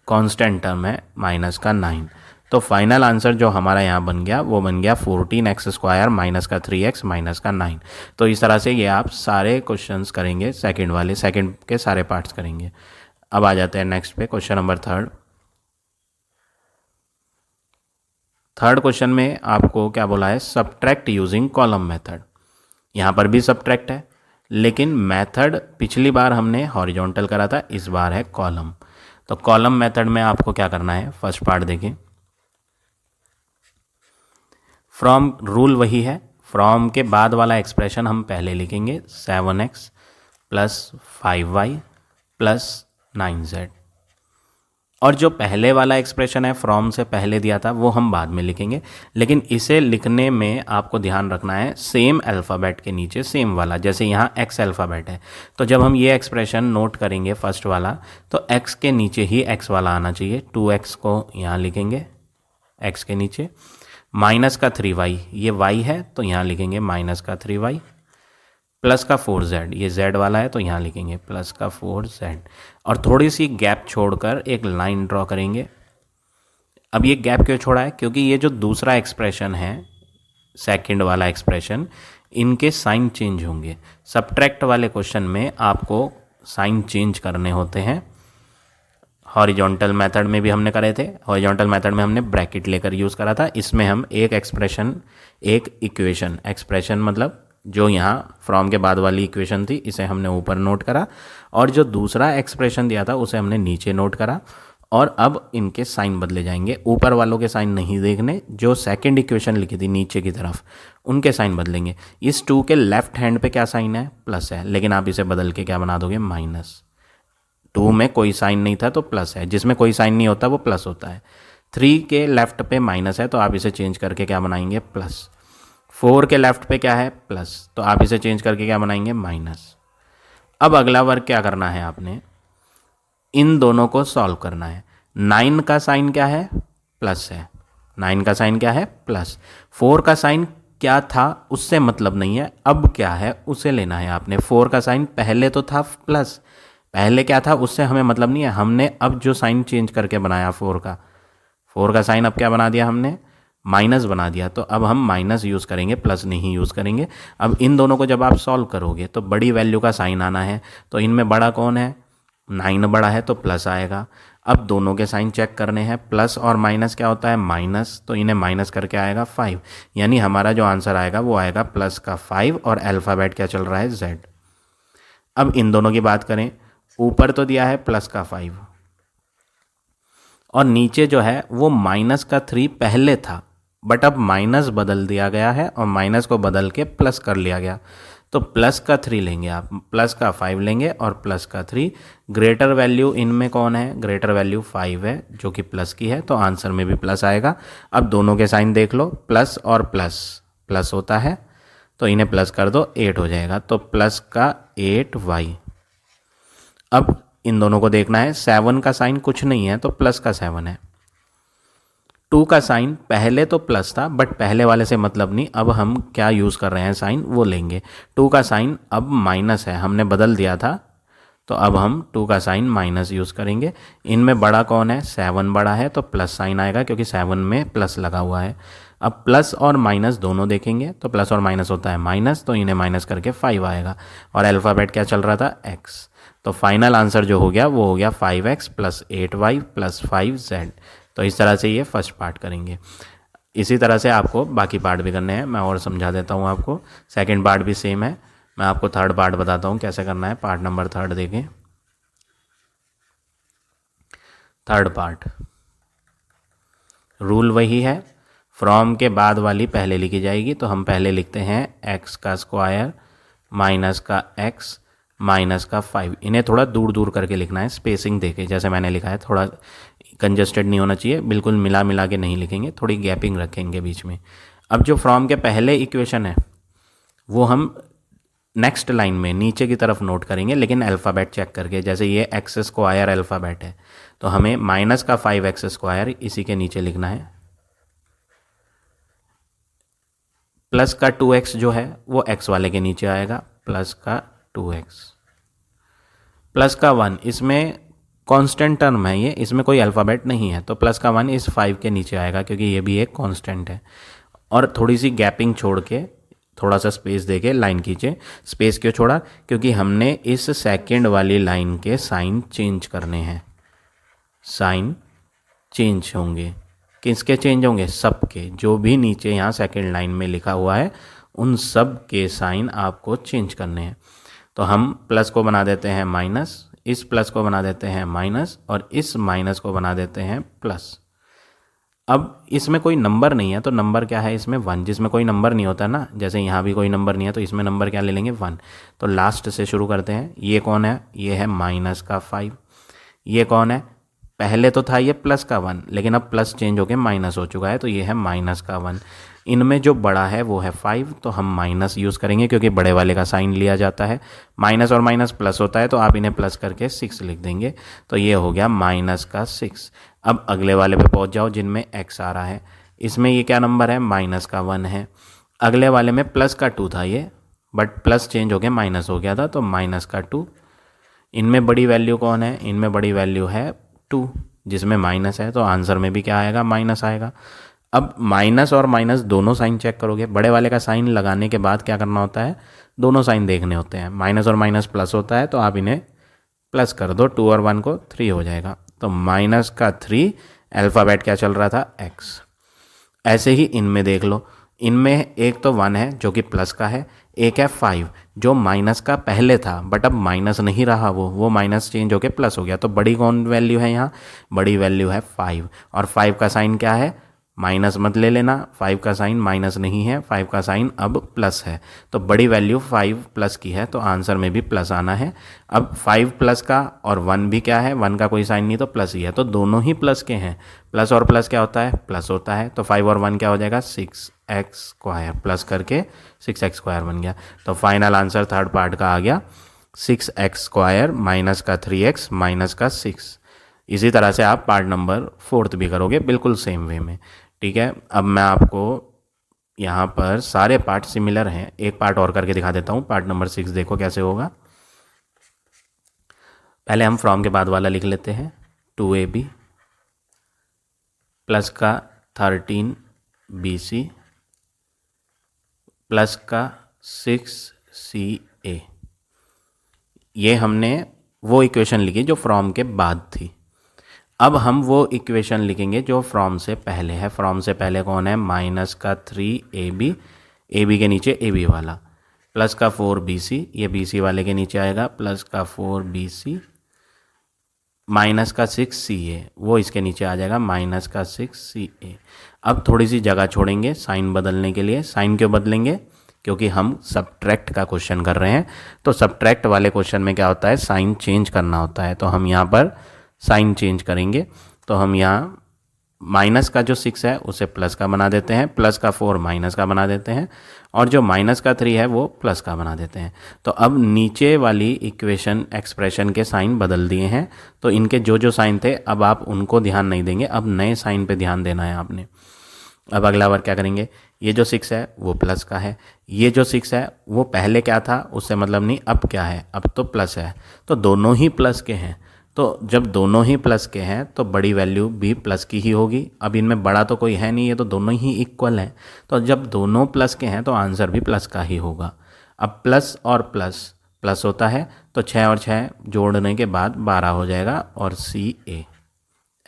कांस्टेंट टर्म है माइनस का 9। तो फाइनल आंसर जो हमारा यहाँ बन गया वो बन गया 14x² माइनस का 3x माइनस का 9। तो इस तरह से ये आप सारे क्वेश्चंस करेंगे, सेकंड वाले, सेकंड के सारे पार्ट्स करेंगे। अब आ जाते हैं नेक्स्ट पे, क्वेश्चन नंबर थर्ड क्वेश्चन में आपको क्या बोला है, सब्ट्रैक्ट यूजिंग कॉलम मेथड। यहाँ पर भी सब्ट्रैक्ट है लेकिन मेथड पिछली बार हमने हॉरिजॉन्टल करा था, इस बार है कॉलम। तो कॉलम मेथड में आपको क्या करना है, फर्स्ट पार्ट देखिए, फ्रॉम रूल वही है, फ्रॉम के बाद वाला एक्सप्रेशन हम पहले लिखेंगे 7x plus 5y plus 9z, और जो पहले वाला एक्सप्रेशन है फ्रॉम से पहले दिया था वो हम बाद में लिखेंगे। लेकिन इसे लिखने में आपको ध्यान रखना है सेम अल्फ़ाबेट के नीचे सेम वाला, जैसे यहाँ x अल्फ़ाबेट है तो जब हम ये एक्सप्रेशन नोट करेंगे फर्स्ट वाला तो x के नीचे ही x वाला आना चाहिए। 2x को यहाँ लिखेंगे x के नीचे, माइनस का 3y, ये y है तो यहाँ लिखेंगे माइनस का 3y, प्लस का 4z, ये z वाला है तो यहाँ लिखेंगे प्लस का 4z, और थोड़ी सी गैप छोड़कर एक लाइन ड्रॉ करेंगे। अब ये गैप क्यों छोड़ा है, क्योंकि ये जो दूसरा एक्सप्रेशन है, सेकंड वाला एक्सप्रेशन, इनके साइन चेंज होंगे। सब्ट्रैक्ट वाले क्वेश्चन में आपको साइन चेंज करने होते हैं। हॉरिजॉन्टल मेथड में भी हमने करे थे, हॉरिजॉन्टल मेथड में हमने ब्रैकेट लेकर यूज़ करा था। इसमें हम एक एक्सप्रेशन, एक इक्वेशन, एक्सप्रेशन मतलब जो यहाँ फ्रॉम के बाद वाली इक्वेशन थी इसे हमने ऊपर नोट करा, और जो दूसरा एक्सप्रेशन दिया था उसे हमने नीचे नोट करा, और अब इनके साइन बदले जाएंगे, ऊपर वालों के साइन नहीं देखने, जो सेकंड इक्वेशन लिखी थी नीचे की तरफ उनके साइन बदलेंगे। इस 2 के लेफ्ट हैंड पे क्या साइन है, प्लस है, लेकिन आप इसे बदल के क्या बना दोगे, माइनस। 2 में कोई साइन नहीं था तो प्लस है, जिसमें कोई साइन नहीं होता वो प्लस होता है। 3 के लेफ्ट पे माइनस है तो आप इसे चेंज करके क्या बनाएंगे, प्लस। 4 के लेफ्ट पे क्या है, प्लस, तो आप इसे चेंज करके क्या बनाएंगे, माइनस। अब अगला वर्क क्या करना है, आपने इन दोनों को सॉल्व करना है। 9 का साइन क्या है, प्लस है, 9 का साइन क्या है, प्लस। 4 का साइन क्या था उससे मतलब नहीं है, अब क्या है उसे लेना है आपने। 4 का साइन पहले तो था प्लस, पहले क्या था उससे हमें मतलब नहीं है, हमने अब जो साइन चेंज करके बनाया 4 का साइन अब क्या बना दिया हमने, माइनस बना दिया, तो अब हम माइनस यूज़ करेंगे, प्लस नहीं यूज़ करेंगे। अब इन दोनों को जब आप सॉल्व करोगे तो बड़ी वैल्यू का साइन आना है, तो इनमें बड़ा कौन है, 9 बड़ा है तो प्लस आएगा। अब दोनों के साइन चेक करने हैं, प्लस और माइनस क्या होता है, माइनस, तो इन्हें माइनस करके आएगा 5, यानी हमारा जो आंसर आएगा वो आएगा प्लस का 5 और अल्फ़ाबेट क्या चल रहा है, Z। अब इन दोनों की बात करें, ऊपर तो दिया है प्लस का 5 और नीचे जो है वो माइनस का 3 पहले था, बट अब माइनस बदल दिया गया है और माइनस को बदल के प्लस कर लिया गया, तो प्लस का 3 लेंगे आप, प्लस का 5 लेंगे और प्लस का 3। ग्रेटर वैल्यू इनमें कौन है, ग्रेटर वैल्यू 5 है जो कि प्लस की है, तो आंसर में भी प्लस आएगा। अब दोनों के साइन देख लो, प्लस और प्लस प्लस होता है, तो इन्हें प्लस कर दो, 8 हो जाएगा, तो प्लस का 8y। अब इन दोनों को देखना है, 7 का साइन कुछ नहीं है तो प्लस का 7 है। 2 का साइन पहले तो प्लस था बट पहले वाले से मतलब नहीं, अब हम क्या यूज़ कर रहे हैं साइन वो लेंगे। 2 का साइन अब माइनस है, हमने बदल दिया था, तो अब हम 2 का साइन माइनस यूज़ करेंगे। इनमें बड़ा कौन है, 7 बड़ा है तो प्लस साइन आएगा क्योंकि 7 में प्लस लगा हुआ है। अब प्लस और माइनस दोनों देखेंगे तो प्लस और माइनस होता है माइनस, तो इन्हें माइनस करके 5 आएगा और अल्फ़ाबेट क्या चल रहा था, x। तो फाइनल आंसर जो हो गया वो हो गया 5x plus 8y plus 5z। तो इस तरह से ये फर्स्ट पार्ट करेंगे। इसी तरह से आपको बाकी पार्ट भी करने हैं, मैं और समझा देता हूँ आपको। सेकंड पार्ट भी सेम है, मैं आपको थर्ड पार्ट बताता हूँ कैसे करना है। पार्ट नंबर 3 देखें। थर्ड पार्ट रूल वही है, फ्रॉम के बाद वाली पहले लिखी जाएगी, तो हम पहले लिखते हैं x का स्क्वायर माइनस का x माइनस का 5। इन्हें थोड़ा दूर दूर करके लिखना है, स्पेसिंग देके, जैसे मैंने लिखा है, थोड़ा कंजस्टेड नहीं होना चाहिए, बिल्कुल मिला मिला के नहीं लिखेंगे, थोड़ी गैपिंग रखेंगे बीच में। अब जो फ्रॉम के पहले इक्वेशन है वो हम नेक्स्ट लाइन में नीचे की तरफ नोट करेंगे, लेकिन अल्फ़ाबेट चेक करके। जैसे ये एक्स स्क्वायर अल्फ़ाबेट है तो हमें माइनस का 5x स्क्वायर इसी के नीचे लिखना है, प्लस का 2x जो है वो x वाले के नीचे आएगा, प्लस का 2x प्लस का 1, इसमें कांस्टेंट टर्म है ये, इसमें कोई अल्फ़ाबेट नहीं है, तो प्लस का 1 इस 5 के नीचे आएगा क्योंकि ये भी एक कांस्टेंट है। और थोड़ी सी गैपिंग छोड़ के, थोड़ा सा स्पेस देके लाइन खींचे। स्पेस क्यों छोड़ा, क्योंकि हमने इस सेकंड वाली लाइन के साइन चेंज करने हैं। साइन चेंज होंगे, किसके चेंज होंगे, सब के, जो भी नीचे यहाँ सेकंड लाइन में लिखा हुआ है उन सब के साइन आपको चेंज करने हैं। तो हम प्लस को बना देते हैं माइनस, इस प्लस को बना देते हैं माइनस और इस माइनस को बना देते हैं प्लस। अब इसमें कोई नंबर नहीं है तो नंबर क्या है इसमें 1, जिसमें कोई नंबर नहीं होता ना, जैसे यहाँ भी कोई नंबर नहीं है तो इसमें नंबर क्या ले लेंगे 1। तो लास्ट से शुरू करते हैं। ये कौन है, ये है माइनस का 5। ये कौन है, पहले तो था ये प्लस का 1, लेकिन अब प्लस चेंज होकर माइनस हो चुका है, तो ये है माइनस का 1। इनमें जो बड़ा है वो है 5, तो हम माइनस यूज़ करेंगे क्योंकि बड़े वाले का साइन लिया जाता है। माइनस और माइनस प्लस होता है, तो आप इन्हें प्लस करके 6 लिख देंगे, तो ये हो गया माइनस का 6। अब अगले वाले पे पहुंच जाओ जिनमें x आ रहा है। इसमें ये क्या नंबर है, माइनस का 1 है। अगले वाले में प्लस का 2 था ये, बट प्लस चेंज हो गया माइनस हो गया था, तो माइनस का 2। इनमें बड़ी वैल्यू कौन है, इनमें बड़ी वैल्यू है 2, जिसमें माइनस है, तो आंसर में भी क्या आएगा, माइनस आएगा। अब माइनस और माइनस दोनों साइन चेक करोगे, बड़े वाले का साइन लगाने के बाद क्या करना होता है, दोनों साइन देखने होते हैं। माइनस और माइनस प्लस होता है, तो आप इन्हें प्लस कर दो, 2 और 1 को 3 हो जाएगा, तो माइनस का 3, अल्फ़ाबेट क्या चल रहा था, x। ऐसे ही इनमें देख लो, इनमें एक तो 1 है जो कि प्लस का है, एक है 5 जो माइनस का पहले था बट अब माइनस नहीं रहा, वो माइनस चेंज होकर प्लस हो गया। तो बड़ी कौन वैल्यू है यहाँ? बड़ी वैल्यू है 5। और 5 का साइन क्या है? माइनस मत ले लेना, 5 का साइन माइनस नहीं है, 5 का साइन अब प्लस है। तो बड़ी वैल्यू 5 प्लस की है तो आंसर में भी प्लस आना है। अब 5 प्लस का और 1 भी क्या है? 1 का कोई साइन नहीं तो प्लस ही है, तो दोनों ही प्लस के हैं। प्लस और प्लस क्या होता है? प्लस होता है। तो 5 और 1 क्या हो जाएगा? 6x² प्लस करके 6x² बन गया। तो फाइनल आंसर थर्ड पार्ट का आ गया 6x² माइनस का 3x माइनस का 6। इसी तरह से आप पार्ट नंबर 4 भी करोगे बिल्कुल सेम वे में। ठीक है, अब मैं आपको यहाँ पर सारे पार्ट सिमिलर हैं, एक पार्ट और करके दिखा देता हूँ। पार्ट नंबर 6 देखो कैसे होगा। पहले हम फ्रॉम के बाद वाला लिख लेते हैं। 2ab प्लस का 13bc प्लस का 6ca। ये हमने वो इक्वेशन लिखी जो फ्रॉम के बाद थी। अब हम वो इक्वेशन लिखेंगे जो फ्रॉम से पहले है। फ्रॉम से पहले कौन है? माइनस का 3ab, ab के नीचे ab वाला, प्लस का 4bc, ये bc वाले के नीचे आएगा, प्लस का 4bc माइनस का 6ca, वो इसके नीचे आ जाएगा, माइनस का 6ca। अब थोड़ी सी जगह छोड़ेंगे साइन बदलने के लिए। साइन क्यों बदलेंगे? क्योंकि हम सब्ट्रैक्ट का क्वेश्चन कर रहे हैं। तो सब्ट्रैक्ट वाले क्वेश्चन में क्या होता है? साइन चेंज करना होता है। तो हम यहाँ पर साइन चेंज करेंगे। तो हम यहाँ माइनस का जो 6 है उसे प्लस का बना देते हैं, प्लस का 4 माइनस का बना देते हैं, और जो माइनस का 3 है वो प्लस का बना देते हैं। तो अब नीचे वाली इक्वेशन एक्सप्रेशन के साइन बदल दिए हैं। तो इनके जो जो साइन थे अब आप उनको ध्यान नहीं देंगे, अब नए साइन पे ध्यान देना है आपने। अब अगला बार क्या करेंगे? ये जो 6 है वो प्लस का है, ये जो 6 है वो पहले क्या था उससे मतलब नहीं, अब क्या है? अब तो प्लस है। तो दोनों ही प्लस के हैं। तो जब दोनों ही प्लस के हैं तो बड़ी वैल्यू भी प्लस की ही होगी। अब इनमें बड़ा तो कोई है नहीं, ये तो दोनों ही इक्वल हैं। तो जब दोनों प्लस के हैं तो आंसर भी प्लस का ही होगा। अब प्लस और प्लस प्लस होता है तो 6 और 6 जोड़ने के बाद 12 हो जाएगा, और CA।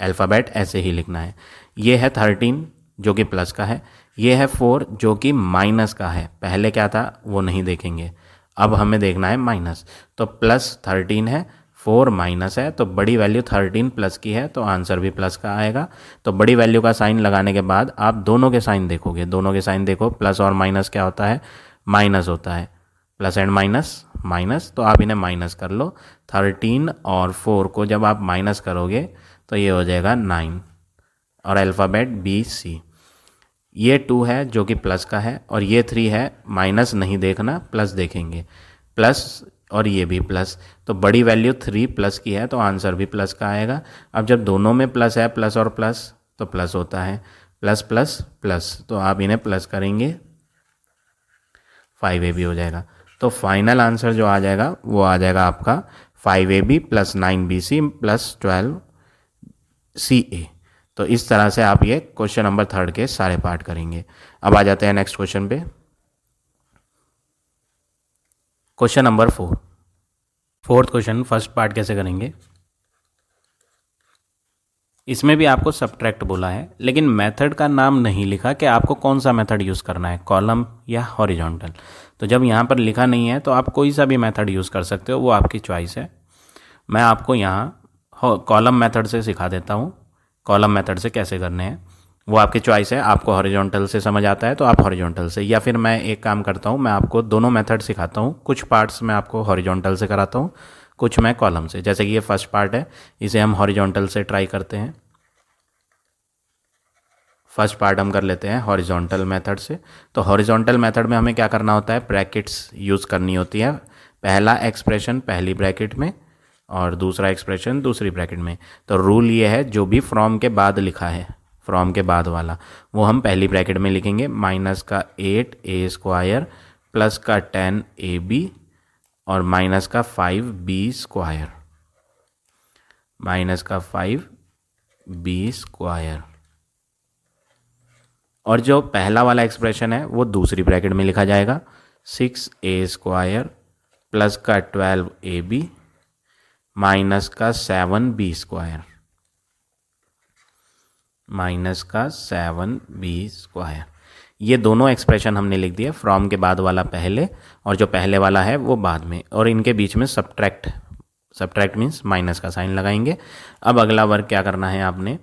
अल्फ़ाबेट ऐसे ही लिखना है। ये है 13 जो कि प्लस का है, ये है 4 जो कि माइनस का है। पहले क्या था वो नहीं देखेंगे, अब हमें देखना है माइनस। तो प्लस 13 है, 4 माइनस है, तो बड़ी वैल्यू 13 प्लस की है तो आंसर भी प्लस का आएगा। तो बड़ी वैल्यू का साइन लगाने के बाद आप दोनों के साइन देखोगे, दोनों के साइन देखो, प्लस और माइनस क्या होता है? माइनस होता है। प्लस एंड माइनस माइनस, तो आप इन्हें माइनस कर लो। 13 और 4 को जब आप माइनस करोगे तो ये हो जाएगा 9, और अल्फ़ाबेट BC। ये 2 है जो कि प्लस का है, और ये 3 है, माइनस नहीं देखना प्लस देखेंगे, प्लस, और ये भी प्लस। तो बड़ी वैल्यू 3 प्लस की है तो आंसर भी प्लस का आएगा। अब जब दोनों में प्लस है, प्लस और प्लस, तो प्लस होता है, प्लस प्लस प्लस, तो आप इन्हें प्लस करेंगे, 5ab हो जाएगा। तो फाइनल आंसर जो आ जाएगा वो आ जाएगा आपका 5ab plus 9bc plus 12ca। तो इस तरह से आप ये क्वेश्चन नंबर 3 के सारे पार्ट करेंगे। अब आ जाते हैं नेक्स्ट क्वेश्चन पे। Question number 4, fourth question, first part कैसे करेंगे? इसमें भी आपको सब्ट्रैक्ट बोला है, लेकिन मेथड का नाम नहीं लिखा कि आपको कौन सा मेथड यूज़ करना है, कॉलम या हॉरिजॉन्टल। तो जब यहाँ पर लिखा नहीं है तो आप कोई सा भी मेथड यूज़ कर सकते हो, वो आपकी चॉइस है। मैं आपको यहाँ कॉलम मेथड से सिखा देता हूँ। कॉलम मेथड से कैसे करने हैं वो आपकी चॉइस है। आपको हॉरिजॉन्टल से समझ आता है तो आप हॉरिजॉन्टल से, या फिर मैं एक काम करता हूँ, मैं आपको दोनों मेथड सिखाता हूँ। कुछ पार्ट्स मैं आपको हॉरिजॉन्टल से कराता हूँ, कुछ मैं कॉलम से। जैसे कि ये फर्स्ट पार्ट है, इसे हम हॉरिजॉन्टल से ट्राई करते हैं। फर्स्ट पार्ट हम कर लेते हैं हॉरिजॉन्टल मेथड से। तो हॉरिजॉन्टल मेथड में हमें क्या करना होता है? ब्रैकेट्स यूज़ करनी होती है। पहला एक्सप्रेशन पहली ब्रैकेट में और दूसरा एक्सप्रेशन दूसरी ब्रैकेट में। तो रूल ये है, जो भी फ्रॉम के बाद लिखा है, फ्रॉम के बाद वाला, वो हम पहली ब्रैकेट में लिखेंगे। माइनस का 8a² प्लस का 10ab और माइनस का 5b², माइनस का 5b²। और जो पहला वाला एक्सप्रेशन है वो दूसरी ब्रैकेट में लिखा जाएगा। 6a² प्लस का 12ab माइनस का 7b², माइनस का 7b²। ये दोनों एक्सप्रेशन हमने लिख दिए, फ्रॉम के बाद वाला पहले और जो पहले वाला है वो बाद में, और इनके बीच में सब्ट्रैक्ट मीन्स माइनस का साइन लगाएंगे। अब अगला वर्क क्या करना है, आपने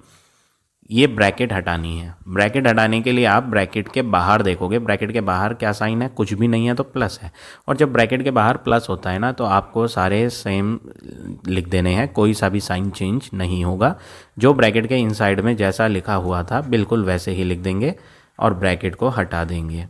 ये ब्रैकेट हटानी है। ब्रैकेट हटाने के लिए आप ब्रैकेट के बाहर देखोगे, ब्रैकेट के बाहर क्या साइन है, कुछ भी नहीं है तो प्लस है। और जब ब्रैकेट के बाहर प्लस होता है ना तो आपको सारे सेम लिख देने हैं, कोई सा भी साइन चेंज नहीं होगा। जो ब्रैकेट के इनसाइड में जैसा लिखा हुआ था बिल्कुल वैसे ही लिख देंगे और ब्रैकेट को हटा देंगे।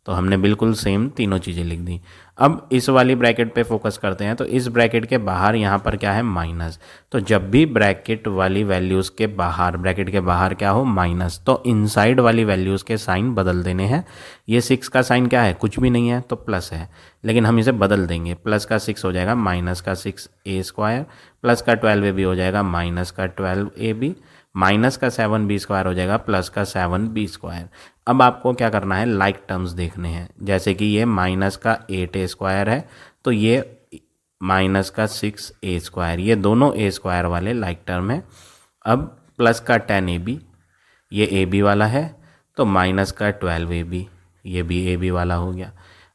तो हमने बिल्कुल सेम तीनों चीज़ें लिख दी। अब इस वाली ब्रैकेट पे फोकस करते हैं। तो इस ब्रैकेट के बाहर यहाँ पर क्या है, माइनस। तो जब भी ब्रैकेट वाली वैल्यूज़ के बाहर, ब्रैकेट के बाहर क्या हो, माइनस, तो इनसाइड वाली वैल्यूज़ के साइन बदल देने हैं। ये 6 का साइन क्या है, कुछ भी नहीं है तो प्लस है, लेकिन हम इसे बदल देंगे। प्लस का 6 हो जाएगा माइनस का 6a², प्लस का 12ab हो जाएगा माइनस का 12ab, माइनस का 7b² हो जाएगा प्लस का 7b²। अब आपको क्या करना है, लाइक टर्म्स देखने हैं। जैसे कि ये माइनस का 8a² है तो ये माइनस का 6a², ये दोनों a² वाले लाइक टर्म है। अब प्लस का 10ab, ये ab वाला है तो माइनस का 12ab, ये भी ab वाला हो गया।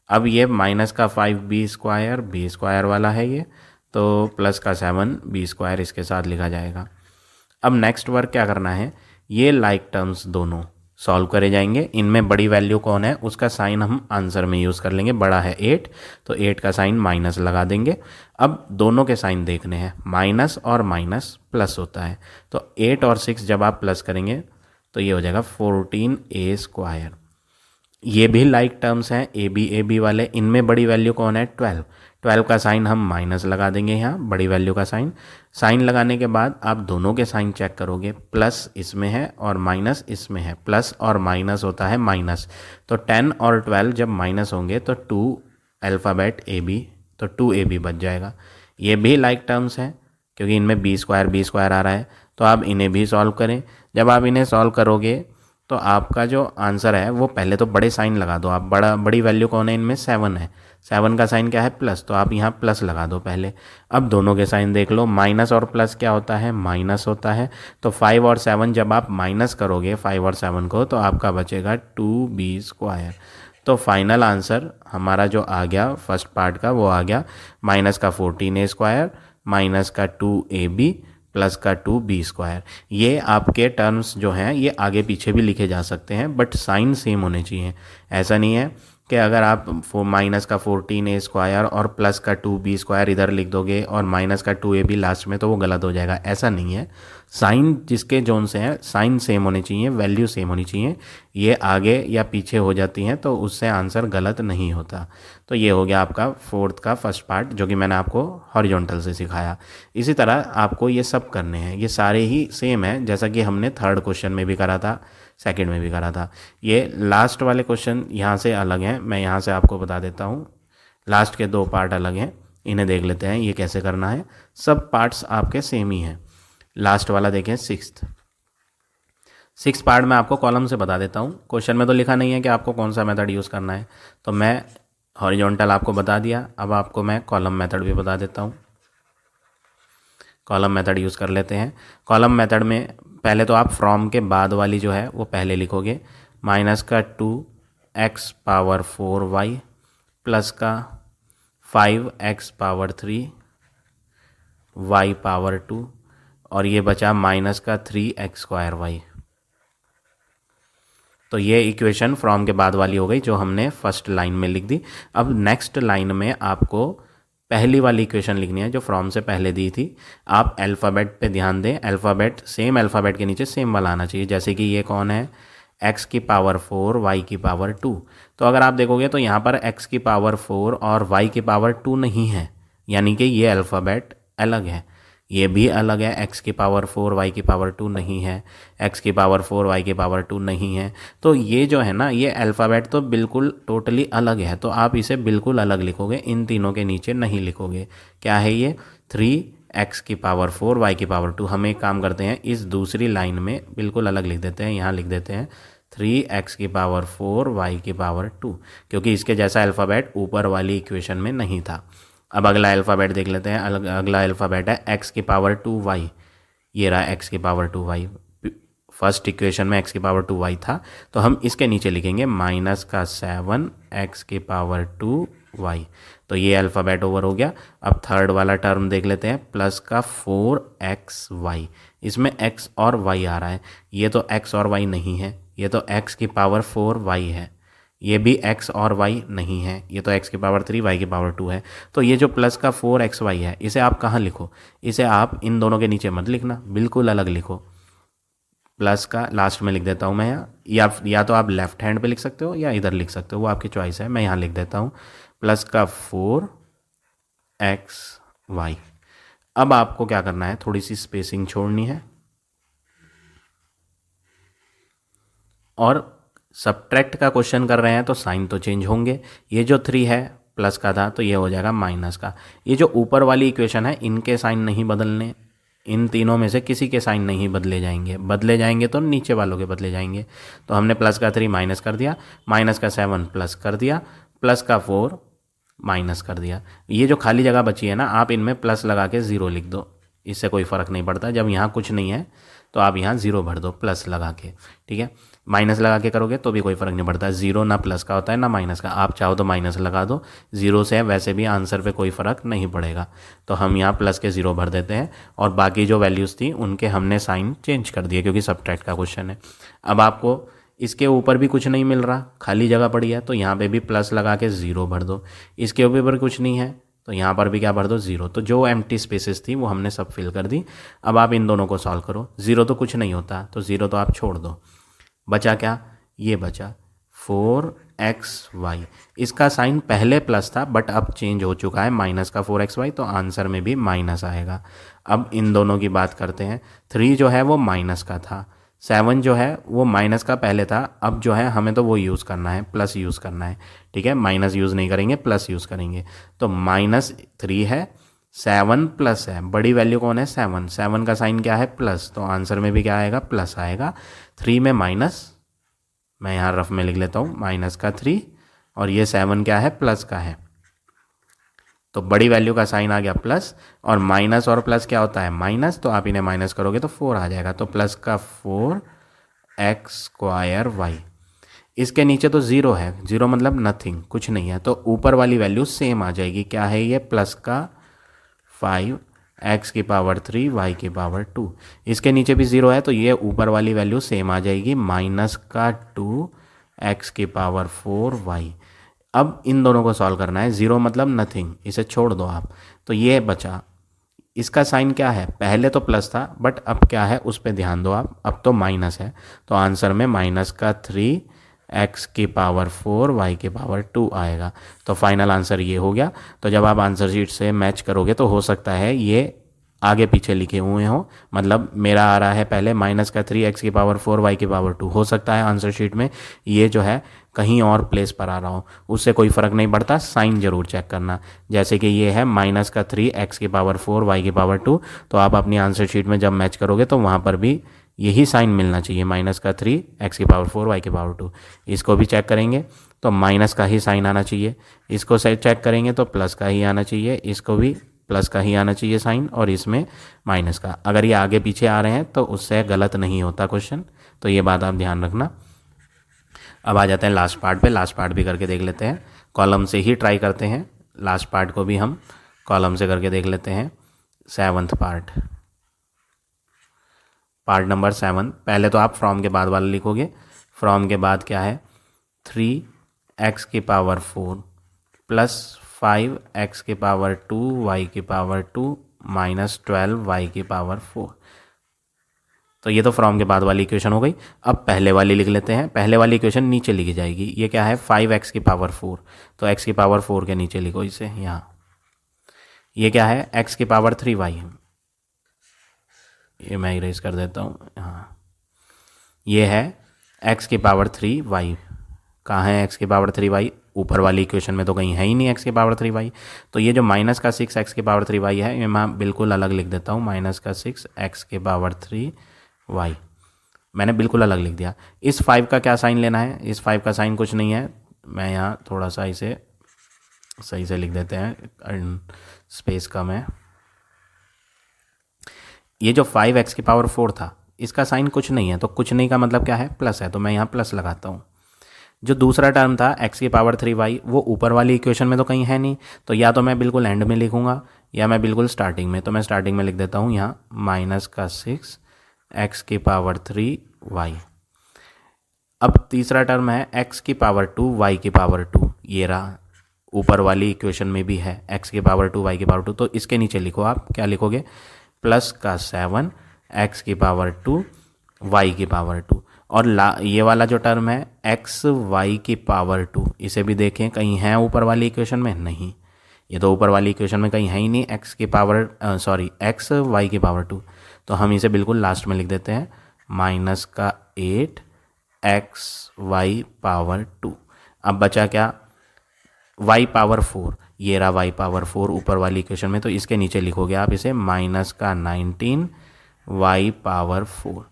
अब ये माइनस का 5b² b² वाला है ये, तो प्लस का 7b² इसके साथ लिखा जाएगा। अब नेक्स्ट वर्क क्या करना है, ये लाइक टर्म्स दोनों सॉल्व करे जाएंगे। इनमें बड़ी वैल्यू कौन है उसका साइन हम आंसर में यूज़ कर लेंगे, बड़ा है 8 तो 8 का साइन माइनस लगा देंगे। अब दोनों के साइन देखने हैं, माइनस और माइनस प्लस होता है, तो 8 और 6 जब आप प्लस करेंगे तो ये हो जाएगा 14a²। ये भी लाइक टर्म्स हैं, ए बी वाले। इनमें बड़ी वैल्यू कौन है, 12 का साइन हम माइनस लगा देंगे यहाँ, बड़ी वैल्यू का साइन लगाने के बाद आप दोनों के साइन चेक करोगे, प्लस इसमें है और माइनस इसमें है, प्लस और माइनस होता है माइनस। तो 10 और 12 जब माइनस होंगे तो 2 अल्फ़ाबेट ए बी, तो 2ab बच जाएगा। ये भी लाइक टर्म्स हैं क्योंकि इनमें b² आ रहा है, तो आप इन्हें भी सॉल्व करें। जब आप इन्हें सॉल्व करोगे तो आपका जो आंसर है वो पहले तो बड़े साइन लगा दो आप, बड़ी वैल्यू कौन है इनमें, 7 है, 7 का साइन क्या है, प्लस, तो आप यहाँ प्लस लगा दो पहले। अब दोनों के साइन देख लो, माइनस और प्लस क्या होता है, माइनस होता है। तो 5 और 7 जब आप माइनस करोगे 5 और 7 को तो आपका बचेगा 2b²। तो फाइनल आंसर हमारा जो आ गया फर्स्ट पार्ट का वो आ गया माइनस का 14a² माइनस का 2ab प्लस का 2b²। ये आपके टर्म्स जो हैं ये आगे पीछे भी लिखे जा सकते हैं बट साइन सेम होने चाहिए। ऐसा नहीं है कि अगर आप माइनस का 14a² और प्लस का 2b² इधर लिख दोगे और माइनस का 2ab लास्ट में, तो वो गलत हो जाएगा। ऐसा नहीं है, साइन जिसके जोन से है साइन सेम होने चाहिए, वैल्यू सेम होनी चाहिए। ये आगे या पीछे हो जाती हैं तो उससे आंसर गलत नहीं होता। तो ये हो गया आपका फोर्थ का फर्स्ट पार्ट जो कि मैंने आपको हॉरिजॉन्टल से सिखाया। इसी तरह आपको ये सब करने हैं, ये सारे ही सेम है जैसा कि हमने थर्ड क्वेश्चन में भी करा था, सेकंड में भी करा था। ये लास्ट वाले क्वेश्चन यहाँ से अलग हैं, मैं यहाँ से आपको बता देता हूँ। लास्ट के 2 पार्ट अलग हैं, इन्हें देख लेते हैं ये कैसे करना है। सब पार्ट्स आपके सेम ही हैं। लास्ट वाला देखें, सिक्स्थ पार्ट में आपको कॉलम से बता देता हूँ। क्वेश्चन में तो लिखा नहीं है कि आपको कौन सा मेथड यूज़ करना है, तो मैं हॉरिजॉन्टल आपको बता दिया, अब आपको मैं कॉलम मेथड भी बता देता हूँ। कॉलम मेथड यूज़ कर लेते हैं। कॉलम मेथड में पहले तो आप फ्रॉम के बाद वाली जो है वो पहले लिखोगे, माइनस का 2x⁴y प्लस का 5x⁴3 y⁴2 और ये बचा माइनस का 3x²y। तो ये इक्वेशन फ्रॉम के बाद वाली हो गई जो हमने फर्स्ट लाइन में लिख दी। अब नेक्स्ट लाइन में आपको पहली वाली इक्वेशन लिखनी है जो फ्रॉम से पहले दी थी। आप अल्फ़ाबेट पे ध्यान दें, अल्फ़ाबेट सेम अल्फ़ाबेट के नीचे सेम वाला आना चाहिए। जैसे कि ये कौन है, x⁴ y⁴2। तो अगर आप देखोगे तो यहाँ पर x⁴ और y⁴2 नहीं है, यानी कि ये अल्फ़ाबेट अलग है। ये भी अलग है, x⁴ y⁴2 नहीं है, x⁴ y⁴2 नहीं है। तो ये जो है ना, ये अल्फ़ाबेट तो बिल्कुल टोटली अलग है, तो आप इसे बिल्कुल अलग लिखोगे, इन तीनों के नीचे नहीं लिखोगे। क्या है ये, 3x⁴ y⁴2। हम एक काम करते हैं, इस दूसरी लाइन में बिल्कुल अलग लिख देते हैं, यहाँ लिख देते हैं 3x⁴ y⁴2, क्योंकि इसके जैसा अल्फ़ाबेट ऊपर वाली इक्वेशन में नहीं था। अब अगला अल्फ़ाबेट देख लेते हैं। अगला अल्फ़ाबेट है x⁴2y, ये रहा x⁴2y। फर्स्ट इक्वेशन में x की पावर 2 y था, तो हम इसके नीचे लिखेंगे माइनस का 7 x की पावर 2 y। तो ये अल्फ़ाबेट ओवर हो गया। अब थर्ड वाला टर्म देख लेते हैं, प्लस का 4xy। इसमें x और y आ रहा है, ये तो x और y नहीं है, ये तो x की पावर 4y है। ये भी x और y नहीं है, ये तो x की पावर 3 y की पावर 2 है। तो ये जो प्लस का 4xy है, इसे आप कहाँ लिखो? इसे आप इन दोनों के नीचे मत लिखना, बिल्कुल अलग लिखो। प्लस का लास्ट में लिख देता हूँ मैं यहाँ, या तो आप लेफ्ट हैंड पे लिख सकते हो या इधर लिख सकते हो, वो आपकी चॉइस है। मैं यहाँ लिख देता हूँ प्लस का 4xy। अब आपको क्या करना है, थोड़ी सी स्पेसिंग छोड़नी है और सब्ट्रैक्ट का क्वेश्चन कर रहे हैं तो साइन तो चेंज होंगे। ये जो 3 है प्लस का था तो ये हो जाएगा माइनस का। ये जो ऊपर वाली इक्वेशन है इनके साइन नहीं बदलने, इन तीनों में से किसी के साइन नहीं बदले जाएंगे तो नीचे वालों के बदले जाएंगे। तो हमने प्लस का 3 माइनस कर दिया, माइनस का 7 प्लस कर दिया, प्लस का 4 माइनस कर दिया। ये जो खाली जगह बची है ना, आप इनमें प्लस लगा के 0 लिख दो, इससे कोई फ़र्क नहीं पड़ता। जब यहाँ कुछ नहीं है तो आप यहाँ 0 भर दो प्लस लगा के, ठीक है। माइनस लगा के करोगे तो भी कोई फ़र्क नहीं पड़ता, 0 ना प्लस का होता है ना माइनस का। आप चाहो तो माइनस लगा दो, 0 से वैसे भी आंसर पे कोई फ़र्क नहीं पड़ेगा। तो हम यहाँ प्लस के 0 भर देते हैं और बाकी जो वैल्यूज़ थी उनके हमने साइन चेंज कर दिए क्योंकि सब्ट्रैक्ट का क्वेश्चन है। अब आपको इसके ऊपर भी कुछ नहीं मिल रहा, खाली जगह पड़ी है, तो यहाँ पे भी प्लस लगा के 0 भर दो। इसके ऊपर कुछ नहीं है तो यहाँ पर भी क्या भर दो, 0। तो जो एम्प्टी स्पेसेस थी वो हमने सब फिल कर दी। अब आप इन दोनों को सॉल्व करो, 0 तो कुछ नहीं होता तो 0 तो आप छोड़ दो। बचा क्या, ये बचा 4xy। इसका साइन पहले प्लस था बट अब चेंज हो चुका है माइनस का 4xy, तो आंसर में भी माइनस आएगा। अब इन दोनों की बात करते हैं। 3 जो है वो माइनस का था, 7 जो है वो माइनस का पहले था, अब जो है हमें तो वो यूज़ करना है, प्लस यूज़ करना है, ठीक है। माइनस यूज़ नहीं करेंगे, प्लस यूज़ करेंगे। तो -3 है, 7 प्लस है, बड़ी वैल्यू कौन है, 7 का साइन क्या है, प्लस, तो आंसर में भी क्या आएगा, प्लस आएगा। 3 में माइनस, मैं यहाँ रफ में लिख लेता हूँ माइनस का 3, और ये 7 क्या है, प्लस का है, तो बड़ी वैल्यू का साइन आ गया प्लस, और माइनस और प्लस क्या होता है, माइनस, तो आप इन्हें माइनस करोगे तो 4 आ जाएगा। तो प्लस का 4x²y। इसके नीचे तो 0 है, 0 मतलब नथिंग, कुछ नहीं है, तो ऊपर वाली वैल्यू सेम आ जाएगी। क्या है ये, प्लस का 5x की पावर 3 y की पावर 2। इसके नीचे भी 0 है तो ये ऊपर वाली वैल्यू सेम आ जाएगी, माइनस का 2x की पावर 4 y। अब इन दोनों को सॉल्व करना है, 0 मतलब नथिंग, इसे छोड़ दो आप। तो ये बचा, इसका साइन क्या है, पहले तो प्लस था बट अब क्या है उस पर ध्यान दो आप, अब तो माइनस है। तो आंसर में माइनस का 3x की पावर 4 y की पावर 2 आएगा। तो फाइनल आंसर ये हो गया। तो जब आप आंसर शीट से मैच करोगे तो हो सकता है ये आगे पीछे लिखे हुए हो, मतलब मेरा आ रहा है पहले माइनस का 3x की पावर 4 y की पावर 2, हो सकता है आंसर शीट में ये जो है कहीं और प्लेस पर आ रहा हो, उससे कोई फ़र्क नहीं पड़ता, साइन जरूर चेक करना। जैसे कि ये है माइनस का 3x की पावर 4 y की पावर 2, तो आप अपनी आंसर शीट में जब मैच करोगे तो वहाँ पर भी यही साइन मिलना चाहिए, माइनस का 3x की पावर 4 y की पावर 2। इसको भी चेक करेंगे तो माइनस का ही साइन आना चाहिए, इसको चेक करेंगे तो प्लस का ही आना चाहिए, इसको भी प्लस का ही आना चाहिए साइन, और इसमें माइनस का। अगर ये आगे पीछे आ रहे हैं तो उससे गलत नहीं होता क्वेश्चन, तो ये बात आप ध्यान रखना। अब आ जाते हैं लास्ट पार्ट पे, लास्ट पार्ट भी करके देख लेते हैं। कॉलम से ही ट्राई करते हैं, लास्ट पार्ट को भी हम कॉलम से करके देख लेते हैं। 7th part, part number 7। पहले तो आप फ्रॉम के बाद वाला लिखोगे। फ्रॉम के बाद क्या है, 3x की पावर 4 प्लस 5x की पावर 2 y की पावर 2 माइनस 12 y की पावर 4। तो ये तो फ्रॉम के बाद वाली इक्वेशन हो गई। अब पहले वाली लिख लेते हैं। पहले वाली इक्वेशन नीचे लिखी जाएगी। ये क्या है, 5x की पावर 4, तो x की पावर 4 के नीचे लिखो इसे यहाँ। ये क्या है, x की पावर 3y, ये मैं इरेज कर देता हूँ। हाँ, ये है x की पावर 3y। कहाँ है x की पावर 3y, ऊपर वाली इक्वेशन में तो कहीं है ही नहीं x की पावर 3y। तो ये जो माइनस का 6x की पावर 3y है, ये मैं बिल्कुल अलग लिख देता हूँ, माइनस का 6x की पावर 3y मैंने बिल्कुल अलग लिख दिया। इस 5 का क्या साइन लेना है, इस 5 का साइन कुछ नहीं है, मैं यहाँ थोड़ा सा इसे सही से लिख देते हैं, स्पेस कम है। ये जो 5x की पावर 4 था इसका साइन कुछ नहीं है, तो कुछ नहीं का मतलब क्या है, प्लस है, तो मैं यहाँ प्लस लगाता हूँ। जो दूसरा टर्म था x की पावर 3y, वो ऊपर वाली इक्वेशन में तो कहीं है नहीं, तो या तो मैं बिल्कुल एंड में लिखूंगा या मैं बिल्कुल स्टार्टिंग में। तो मैं स्टार्टिंग में लिख देता हूँ यहाँ -6 x की पावर 3y। अब तीसरा टर्म है x की पावर 2 y की पावर 2, ये रहा, ऊपर वाली इक्वेशन में भी है x की पावर 2 y की पावर 2। तो इसके नीचे लिखो, आप क्या लिखोगे, +7 x की पावर 2 y की पावर 2। और ये वाला जो टर्म है x y की पावर 2, इसे भी देखें कहीं है ऊपर वाली इक्वेशन में, नहीं, ये तो ऊपर वाली इक्वेशन में कहीं है ही नहीं, x की पावर x y की पावर 2। तो हम इसे बिल्कुल लास्ट में लिख देते हैं -8 x y पावर 2। अब बचा क्या, y पावर 4, ये रहा y पावर 4 ऊपर वाली इक्वेशन में, तो इसके नीचे लिखोगे आप इसे -19 y पावर 4।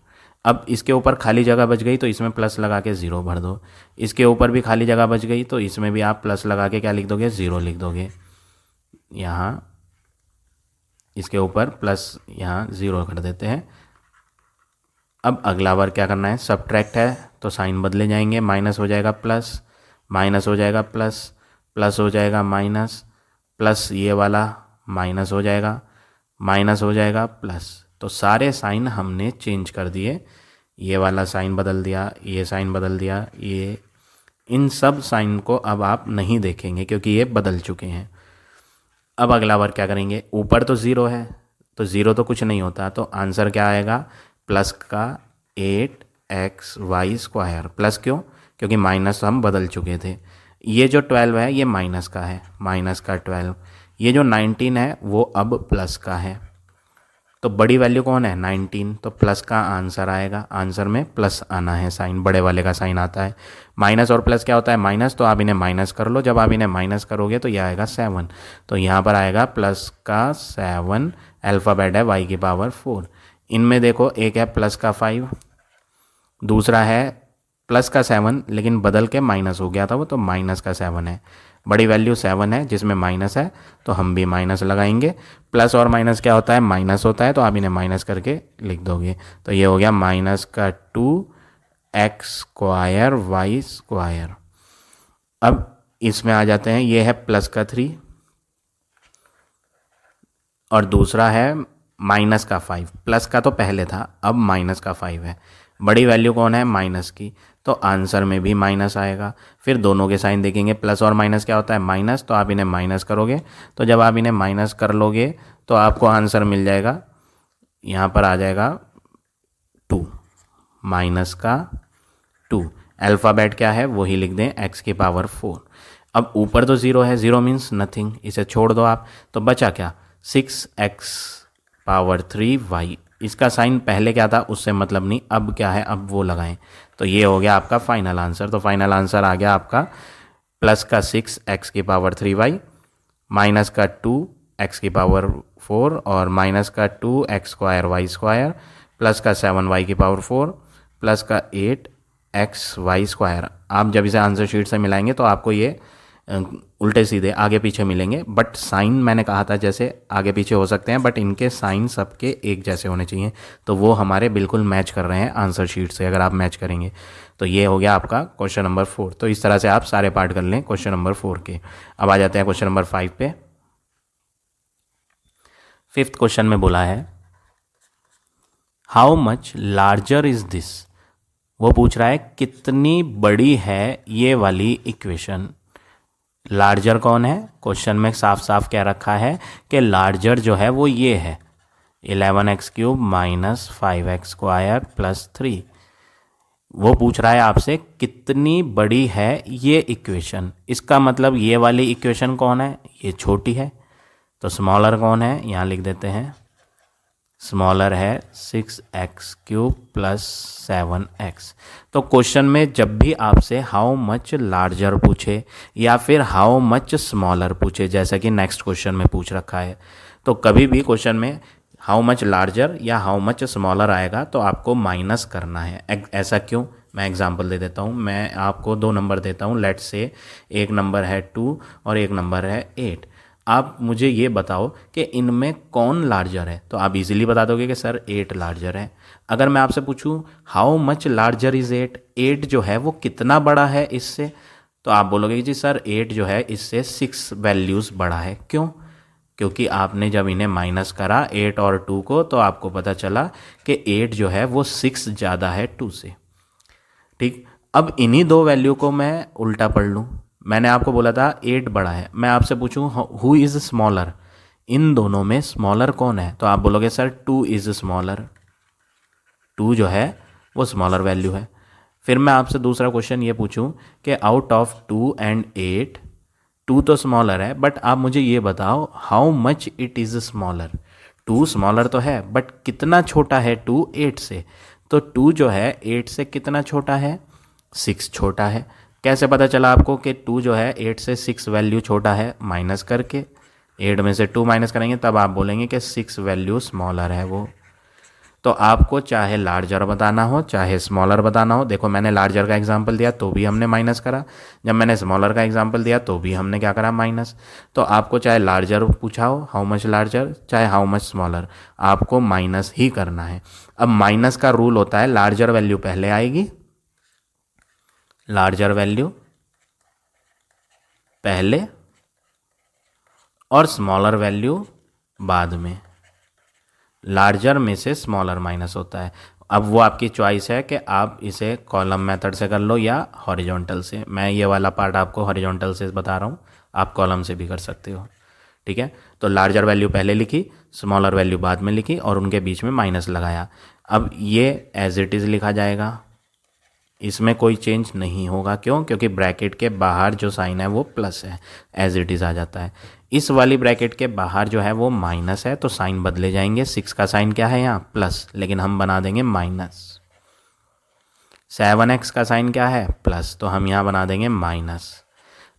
अब इसके ऊपर खाली जगह बच गई तो इसमें प्लस लगा के 0 भर दो, इसके ऊपर भी खाली जगह बच गई तो इसमें भी आप प्लस लगा के क्या लिख दोगे, 0 लिख दोगे। यहाँ इसके ऊपर प्लस, यहाँ 0 कर देते हैं। अब अगला बार क्या करना है, सब्ट्रैक्ट है तो साइन बदले जाएंगे, माइनस हो जाएगा प्लस, माइनस हो जाएगा प्लस, प्लस हो जाएगा माइनस, प्लस ये वाला माइनस हो जाएगा, माइनस हो जाएगा प्लस। तो सारे साइन हमने चेंज कर दिए, ये वाला साइन बदल दिया, ये साइन बदल दिया, ये, इन सब साइन को अब आप नहीं देखेंगे क्योंकि ये बदल चुके हैं। अब अगला बार क्या करेंगे, ऊपर तो 0 है तो 0 तो कुछ नहीं होता, तो आंसर क्या आएगा, प्लस का 8xy²। प्लस क्यों, क्योंकि माइनस हम बदल चुके थे। ये जो 12 है ये माइनस का है, माइनस का 12। ये जो 19 है वो अब प्लस का है, तो बड़ी वैल्यू कौन है, 19, तो प्लस का आंसर आएगा। आंसर में प्लस आना है, साइन बड़े वाले का साइन आता है। माइनस और प्लस क्या होता है, माइनस, तो आप इन्हें माइनस कर लो, जब आप इन्हें माइनस करोगे तो यह आएगा 7, तो यहाँ पर आएगा प्लस का 7, अल्फ़ाबेट है y की पावर 4। इनमें देखो, एक है प्लस का 5, दूसरा है प्लस का 7 लेकिन बदल के माइनस हो गया था वो, तो माइनस का 7 है। बड़ी वैल्यू 7 है जिसमें माइनस है तो हम भी माइनस लगाएंगे। प्लस और माइनस क्या होता है, माइनस होता है, तो आप इन्हें माइनस करके लिख दोगे। तो ये हो गया माइनस का 2x²y²। अब इसमें आ जाते हैं, ये है प्लस का 3 और दूसरा है माइनस का 5। प्लस का तो पहले था, अब माइनस का 5 है। बड़ी वैल्यू कौन है, माइनस की, तो आंसर में भी माइनस आएगा। फिर दोनों के साइन देखेंगे, प्लस और माइनस क्या होता है, माइनस, तो आप इन्हें माइनस करोगे, तो जब आप इन्हें माइनस कर लोगे तो आपको आंसर मिल जाएगा, यहाँ पर आ जाएगा 2, माइनस का 2। अल्फ़ाबेट क्या है वही लिख दें, x की पावर 4। अब ऊपर तो 0 है, 0 मीन्स नथिंग, इसे छोड़ दो आप, तो बचा क्या, 6x⁻³ इसका साइन पहले क्या था उससे मतलब नहीं, अब क्या है, अब वो लगाएं। तो ये हो गया आपका फाइनल आंसर। तो फाइनल आंसर आ गया आपका प्लस का 6x⁻³ माइनस का 2x⁻4 और माइनस का 2x²y² प्लस का 7y⁻4 प्लस का 8xy²। आप जब इसे आंसर शीट से मिलाएंगे तो आपको ये उल्टे सीधे आगे पीछे मिलेंगे, बट साइन मैंने कहा था जैसे आगे पीछे हो सकते हैं, बट इनके साइन सबके एक जैसे होने चाहिए, तो वो हमारे बिल्कुल मैच कर रहे हैं आंसर शीट से, अगर आप मैच करेंगे। तो ये हो गया आपका क्वेश्चन नंबर 4। तो इस तरह से आप सारे पार्ट कर लें क्वेश्चन नंबर 4 के। अब आ जाते हैं क्वेश्चन नंबर 5 पे। 5th क्वेश्चन में बोला है how much larger is this. वो पूछ रहा है कितनी बड़ी है ये वाली इक्वेशन। लार्जर कौन है, क्वेश्चन में साफ साफ कह रखा है कि लार्जर जो है वो ये है 11x³ माइनस 5x² प्लस 3। वो पूछ रहा है आपसे कितनी बड़ी है ये इक्वेशन। इसका मतलब ये वाली इक्वेशन कौन है, ये छोटी है, तो स्मॉलर कौन है, यहाँ लिख देते हैं, स्मॉलर है 6x³ प्लस 7x। तो क्वेश्चन में जब भी आपसे हाउ मच लार्जर पूछे या फिर हाउ मच स्मॉलर पूछे, जैसा कि नेक्स्ट क्वेश्चन में पूछ रखा है, तो कभी भी क्वेश्चन में हाउ मच लार्जर या हाउ मच स्मॉलर आएगा तो आपको माइनस करना है। ऐसा क्यों, मैं एग्जांपल दे देता हूँ। मैं आपको 2 नंबर देता हूँ, लेट्स से एक नंबर है 2 और एक नंबर है 8। आप मुझे ये बताओ कि इनमें कौन लार्जर है, तो आप इजीली बता दोगे कि सर 8 लार्जर है। अगर मैं आपसे पूछूं हाउ मच लार्जर इज़ 8, 8 जो है वो कितना बड़ा है इससे, तो आप बोलोगे कि जी सर 8 जो है इससे 6 वैल्यूज़ बड़ा है। क्यों? क्योंकि आपने जब इन्हें माइनस करा 8 और 2 को, तो आपको पता चला कि 8 जो है वो 6 ज़्यादा है 2 से। ठीक, अब इन्हीं दो वैल्यू को मैं उल्टा पढ़ लूँ। मैंने आपको बोला था 8 बड़ा है, मैं आपसे पूछूं हु इज़ स्मॉलर, इन दोनों में स्मॉलर कौन है, तो आप बोलोगे सर 2 इज़ स्मॉलर, 2 जो है वो स्मॉलर वैल्यू है। फिर मैं आपसे दूसरा क्वेश्चन ये पूछूं कि आउट ऑफ 2 एंड 8, 2 तो स्मॉलर है, बट आप मुझे ये बताओ how much it is smaller. 2 smaller तो है, बट कितना छोटा है 2 8 से, तो 2 जो है 8 से कितना छोटा है, 6 छोटा है। कैसे पता चला आपको कि 2 जो है 8 से 6 वैल्यू छोटा है, माइनस करके 8 में से 2 माइनस करेंगे तब आप बोलेंगे कि 6 वैल्यू स्मॉलर है वो। तो आपको चाहे लार्जर बताना हो चाहे स्मॉलर बताना हो, देखो मैंने लार्जर का एग्जांपल दिया तो भी हमने माइनस करा, जब मैंने स्मॉलर का एग्जांपल दिया तो भी हमने क्या करा, माइनस। तो आपको चाहे लार्जर पूछा हो हाउ मच लार्जर, चाहे हाउ मच स्मॉलर, आपको माइनस ही करना है। अब माइनस का रूल होता है लार्जर वैल्यू पहले आएगी, लार्जर वैल्यू पहले और स्मॉलर वैल्यू बाद में। लार्जर में से स्मॉलर माइनस होता है। अब वो आपकी चॉइस है कि आप इसे कॉलम मेथड से कर लो या हॉरिजॉन्टल से। मैं ये वाला पार्ट आपको हॉरिजॉन्टल से बता रहा हूँ, आप कॉलम से भी कर सकते हो। ठीक है, तो लार्जर वैल्यू पहले लिखी, स्मॉलर वैल्यू बाद में लिखी और उनके बीच में माइनस लगाया। अब ये एज इट इज़ लिखा जाएगा, इसमें कोई चेंज नहीं होगा। क्यों? क्योंकि ब्रैकेट के बाहर जो साइन है वो प्लस है, एज इट इज़ आ जाता है। इस वाली ब्रैकेट के बाहर जो है वो माइनस है, तो साइन बदले जाएंगे। 6 का साइन क्या है यहाँ, प्लस, लेकिन हम बना देंगे माइनस। 7x का साइन क्या है, प्लस, तो हम यहाँ बना देंगे माइनस।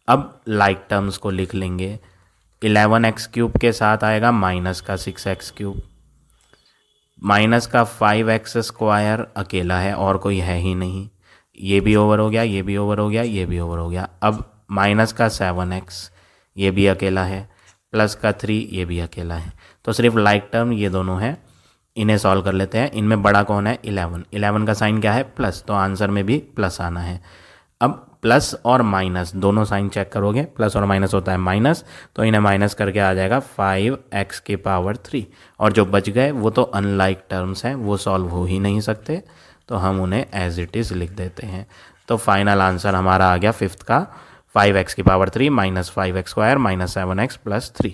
अब लाइक टर्म्स को लिख लेंगे, 11x क्यूब के साथ आएगा माइनस का 6x क्यूब, माइनस का 5x स्क्वायर अकेला है और कोई है ही नहीं, ये भी ओवर हो गया, ये भी ओवर हो गया, ये भी ओवर हो गया। अब माइनस का 7x, ये भी अकेला है, प्लस का 3, ये भी अकेला है। तो सिर्फ लाइक टर्म ये दोनों हैं, इन्हें सॉल्व कर लेते हैं। इनमें बड़ा कौन है, 11, 11 का साइन क्या है, प्लस, तो आंसर में भी प्लस आना है। अब प्लस और माइनस दोनों साइन चेक करोगे, प्लस और माइनस होता है माइनस, तो इन्हें माइनस करके आ जाएगा 5x की पावर 3, और जो बच गए वो तो अनलाइक टर्म्स हैं, वो सॉल्व हो ही नहीं सकते, तो हम उन्हें एज इट इज़ लिख देते हैं। तो फाइनल आंसर हमारा आ गया फिफ्थ का 5x की power 3 minus 5x square minus 7x plus 3।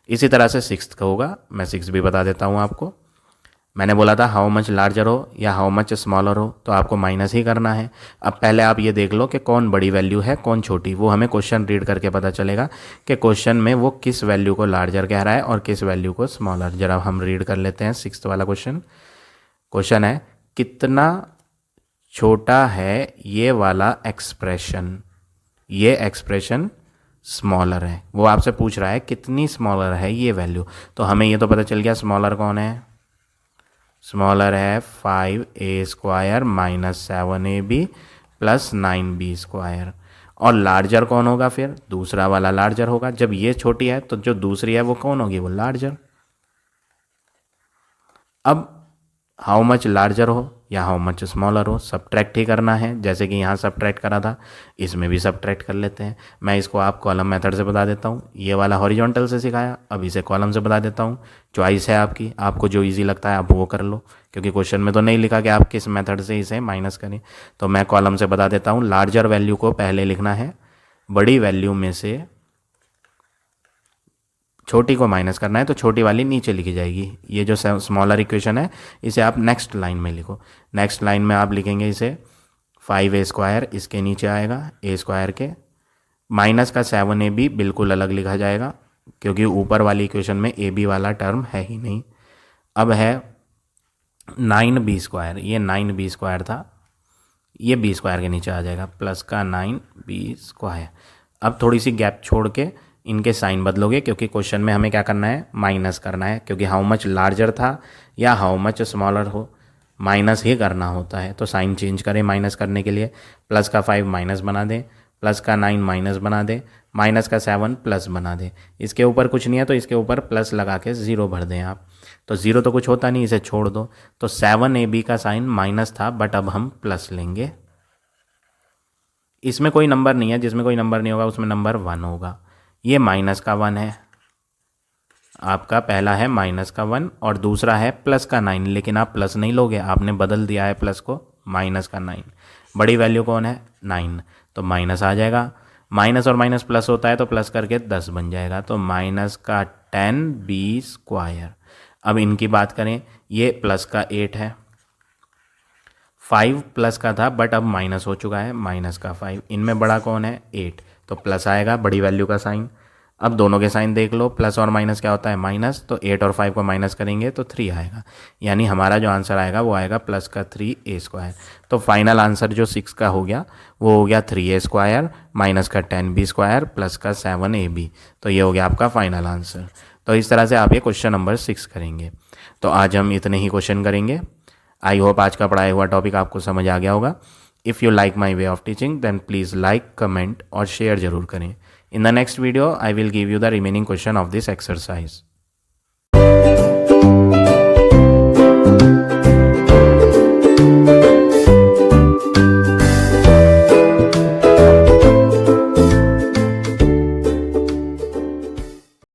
इसी तरह से सिक्स्थ का होगा, मैं 6 भी बता देता हूँ आपको। मैंने बोला था हाउ मच लार्जर हो या हाउ मच स्मॉलर हो, तो आपको माइनस ही करना है। अब पहले आप ये देख लो कि कौन बड़ी वैल्यू है कौन छोटी, वो हमें क्वेश्चन रीड करके पता चलेगा कि क्वेश्चन में वो किस वैल्यू को लार्जर कह रहा है और किस वैल्यू को स्मॉलर। जरा हम रीड कर लेते हैं सिक्स्थ वाला क्वेश्चन। क्वेश्चन है कितना छोटा है ये वाला एक्सप्रेशन, ये एक्सप्रेशन स्मॉलर है। वो आपसे पूछ रहा है कितनी स्मॉलर है ये वैल्यू, तो हमें ये तो पता चल गया स्मॉलर कौन है, स्मॉलर है 5a square minus 7ab plus 9b square. और लार्जर कौन होगा, फिर दूसरा वाला लार्जर होगा। जब ये छोटी है तो जो दूसरी है वो कौन होगी, वो लार्जर। अब हाउ मच लार्जर हो या हाउ मच स्मॉलर हो, सब्ट्रैक्ट ही करना है, जैसे कि यहाँ सब्ट्रैक्ट करा था इसमें भी सब्ट्रैक्ट कर लेते हैं। मैं इसको आप कॉलम मेथड से बता देता हूँ, ये वाला हॉरिजॉन्टल से सिखाया, अब इसे कॉलम से बता देता हूँ। चॉइस है आपकी, आपको जो इजी लगता है आप वो कर लो, क्योंकि क्वेश्चन में तो नहीं लिखा कि आप किस मेथड से इसे माइनस करें। तो मैं कॉलम से बता देता हूँ, लार्जर वैल्यू को पहले लिखना है, बड़ी वैल्यू में से छोटी को माइनस करना है, तो छोटी वाली नीचे लिखी जाएगी। ये जो स्मॉलर इक्वेशन है इसे आप नेक्स्ट लाइन में लिखो। नेक्स्ट लाइन में आप लिखेंगे इसे 5a स्क्वायर, इसके नीचे आएगा a स्क्वायर के, माइनस का 7ab बिल्कुल अलग लिखा जाएगा क्योंकि ऊपर वाली इक्वेशन में ab वाला टर्म है ही नहीं। अब है 9b स्क्वायर, ये 9b स्क्वायर था, ये b स्क्वायर के नीचे आ जाएगा, प्लस का 9b स्क्वायर। अब थोड़ी सी गैप छोड़ के इनके साइन बदलोगे, क्योंकि क्वेश्चन में हमें क्या करना है, माइनस करना है, क्योंकि हाउ मच लार्जर था या हाउ मच स्मॉलर हो माइनस ही करना होता है। तो साइन चेंज करें माइनस करने के लिए, प्लस का 5 माइनस बना दें, प्लस का 9 माइनस बना दे, माइनस का 7 प्लस बना दे। इसके ऊपर कुछ नहीं है तो इसके ऊपर प्लस लगा के 0 भर दें आप। तो 0 तो कुछ होता नहीं, इसे छोड़ दो। तो 7ab का साइन माइनस था बट अब हम प्लस लेंगे। इसमें कोई नंबर नहीं है, जिसमें कोई नंबर नहीं होगा उसमें नंबर 1 होगा। ये माइनस का 1 है, आपका पहला है माइनस का 1 और दूसरा है प्लस का 9, लेकिन आप प्लस नहीं लोगे, आपने बदल दिया है प्लस को माइनस का 9। बड़ी वैल्यू कौन है 9, तो माइनस आ जाएगा। माइनस और माइनस प्लस होता है तो प्लस करके 10 बन जाएगा, तो माइनस का 10b स्क्वायर। अब इनकी बात करें, ये प्लस का 8 है, 5 प्लस का था बट अब माइनस हो चुका है, माइनस का 5। इनमें बड़ा कौन है 8, तो प्लस आएगा बड़ी वैल्यू का साइन। अब दोनों के साइन देख लो, प्लस और माइनस क्या होता है माइनस, तो 8 और 5 को माइनस करेंगे तो 3 आएगा। यानी हमारा जो आंसर आएगा वो आएगा प्लस का 3a स्क्वायर। तो फाइनल आंसर जो 6 का हो गया वो हो गया 3a स्क्वायर माइनस का 10b स्क्वायर प्लस का 7ab। तो ये हो गया आपका फाइनल आंसर। तो इस तरह से आप ये क्वेश्चन नंबर 6 करेंगे। तो आज हम इतने ही क्वेश्चन करेंगे। आई होप आज का पढ़ाया हुआ टॉपिक आपको समझ आ गया होगा। If you like my way of teaching then please like, comment और शेयर जरूर करें। In the next video, I will give you the remaining question of this exercise.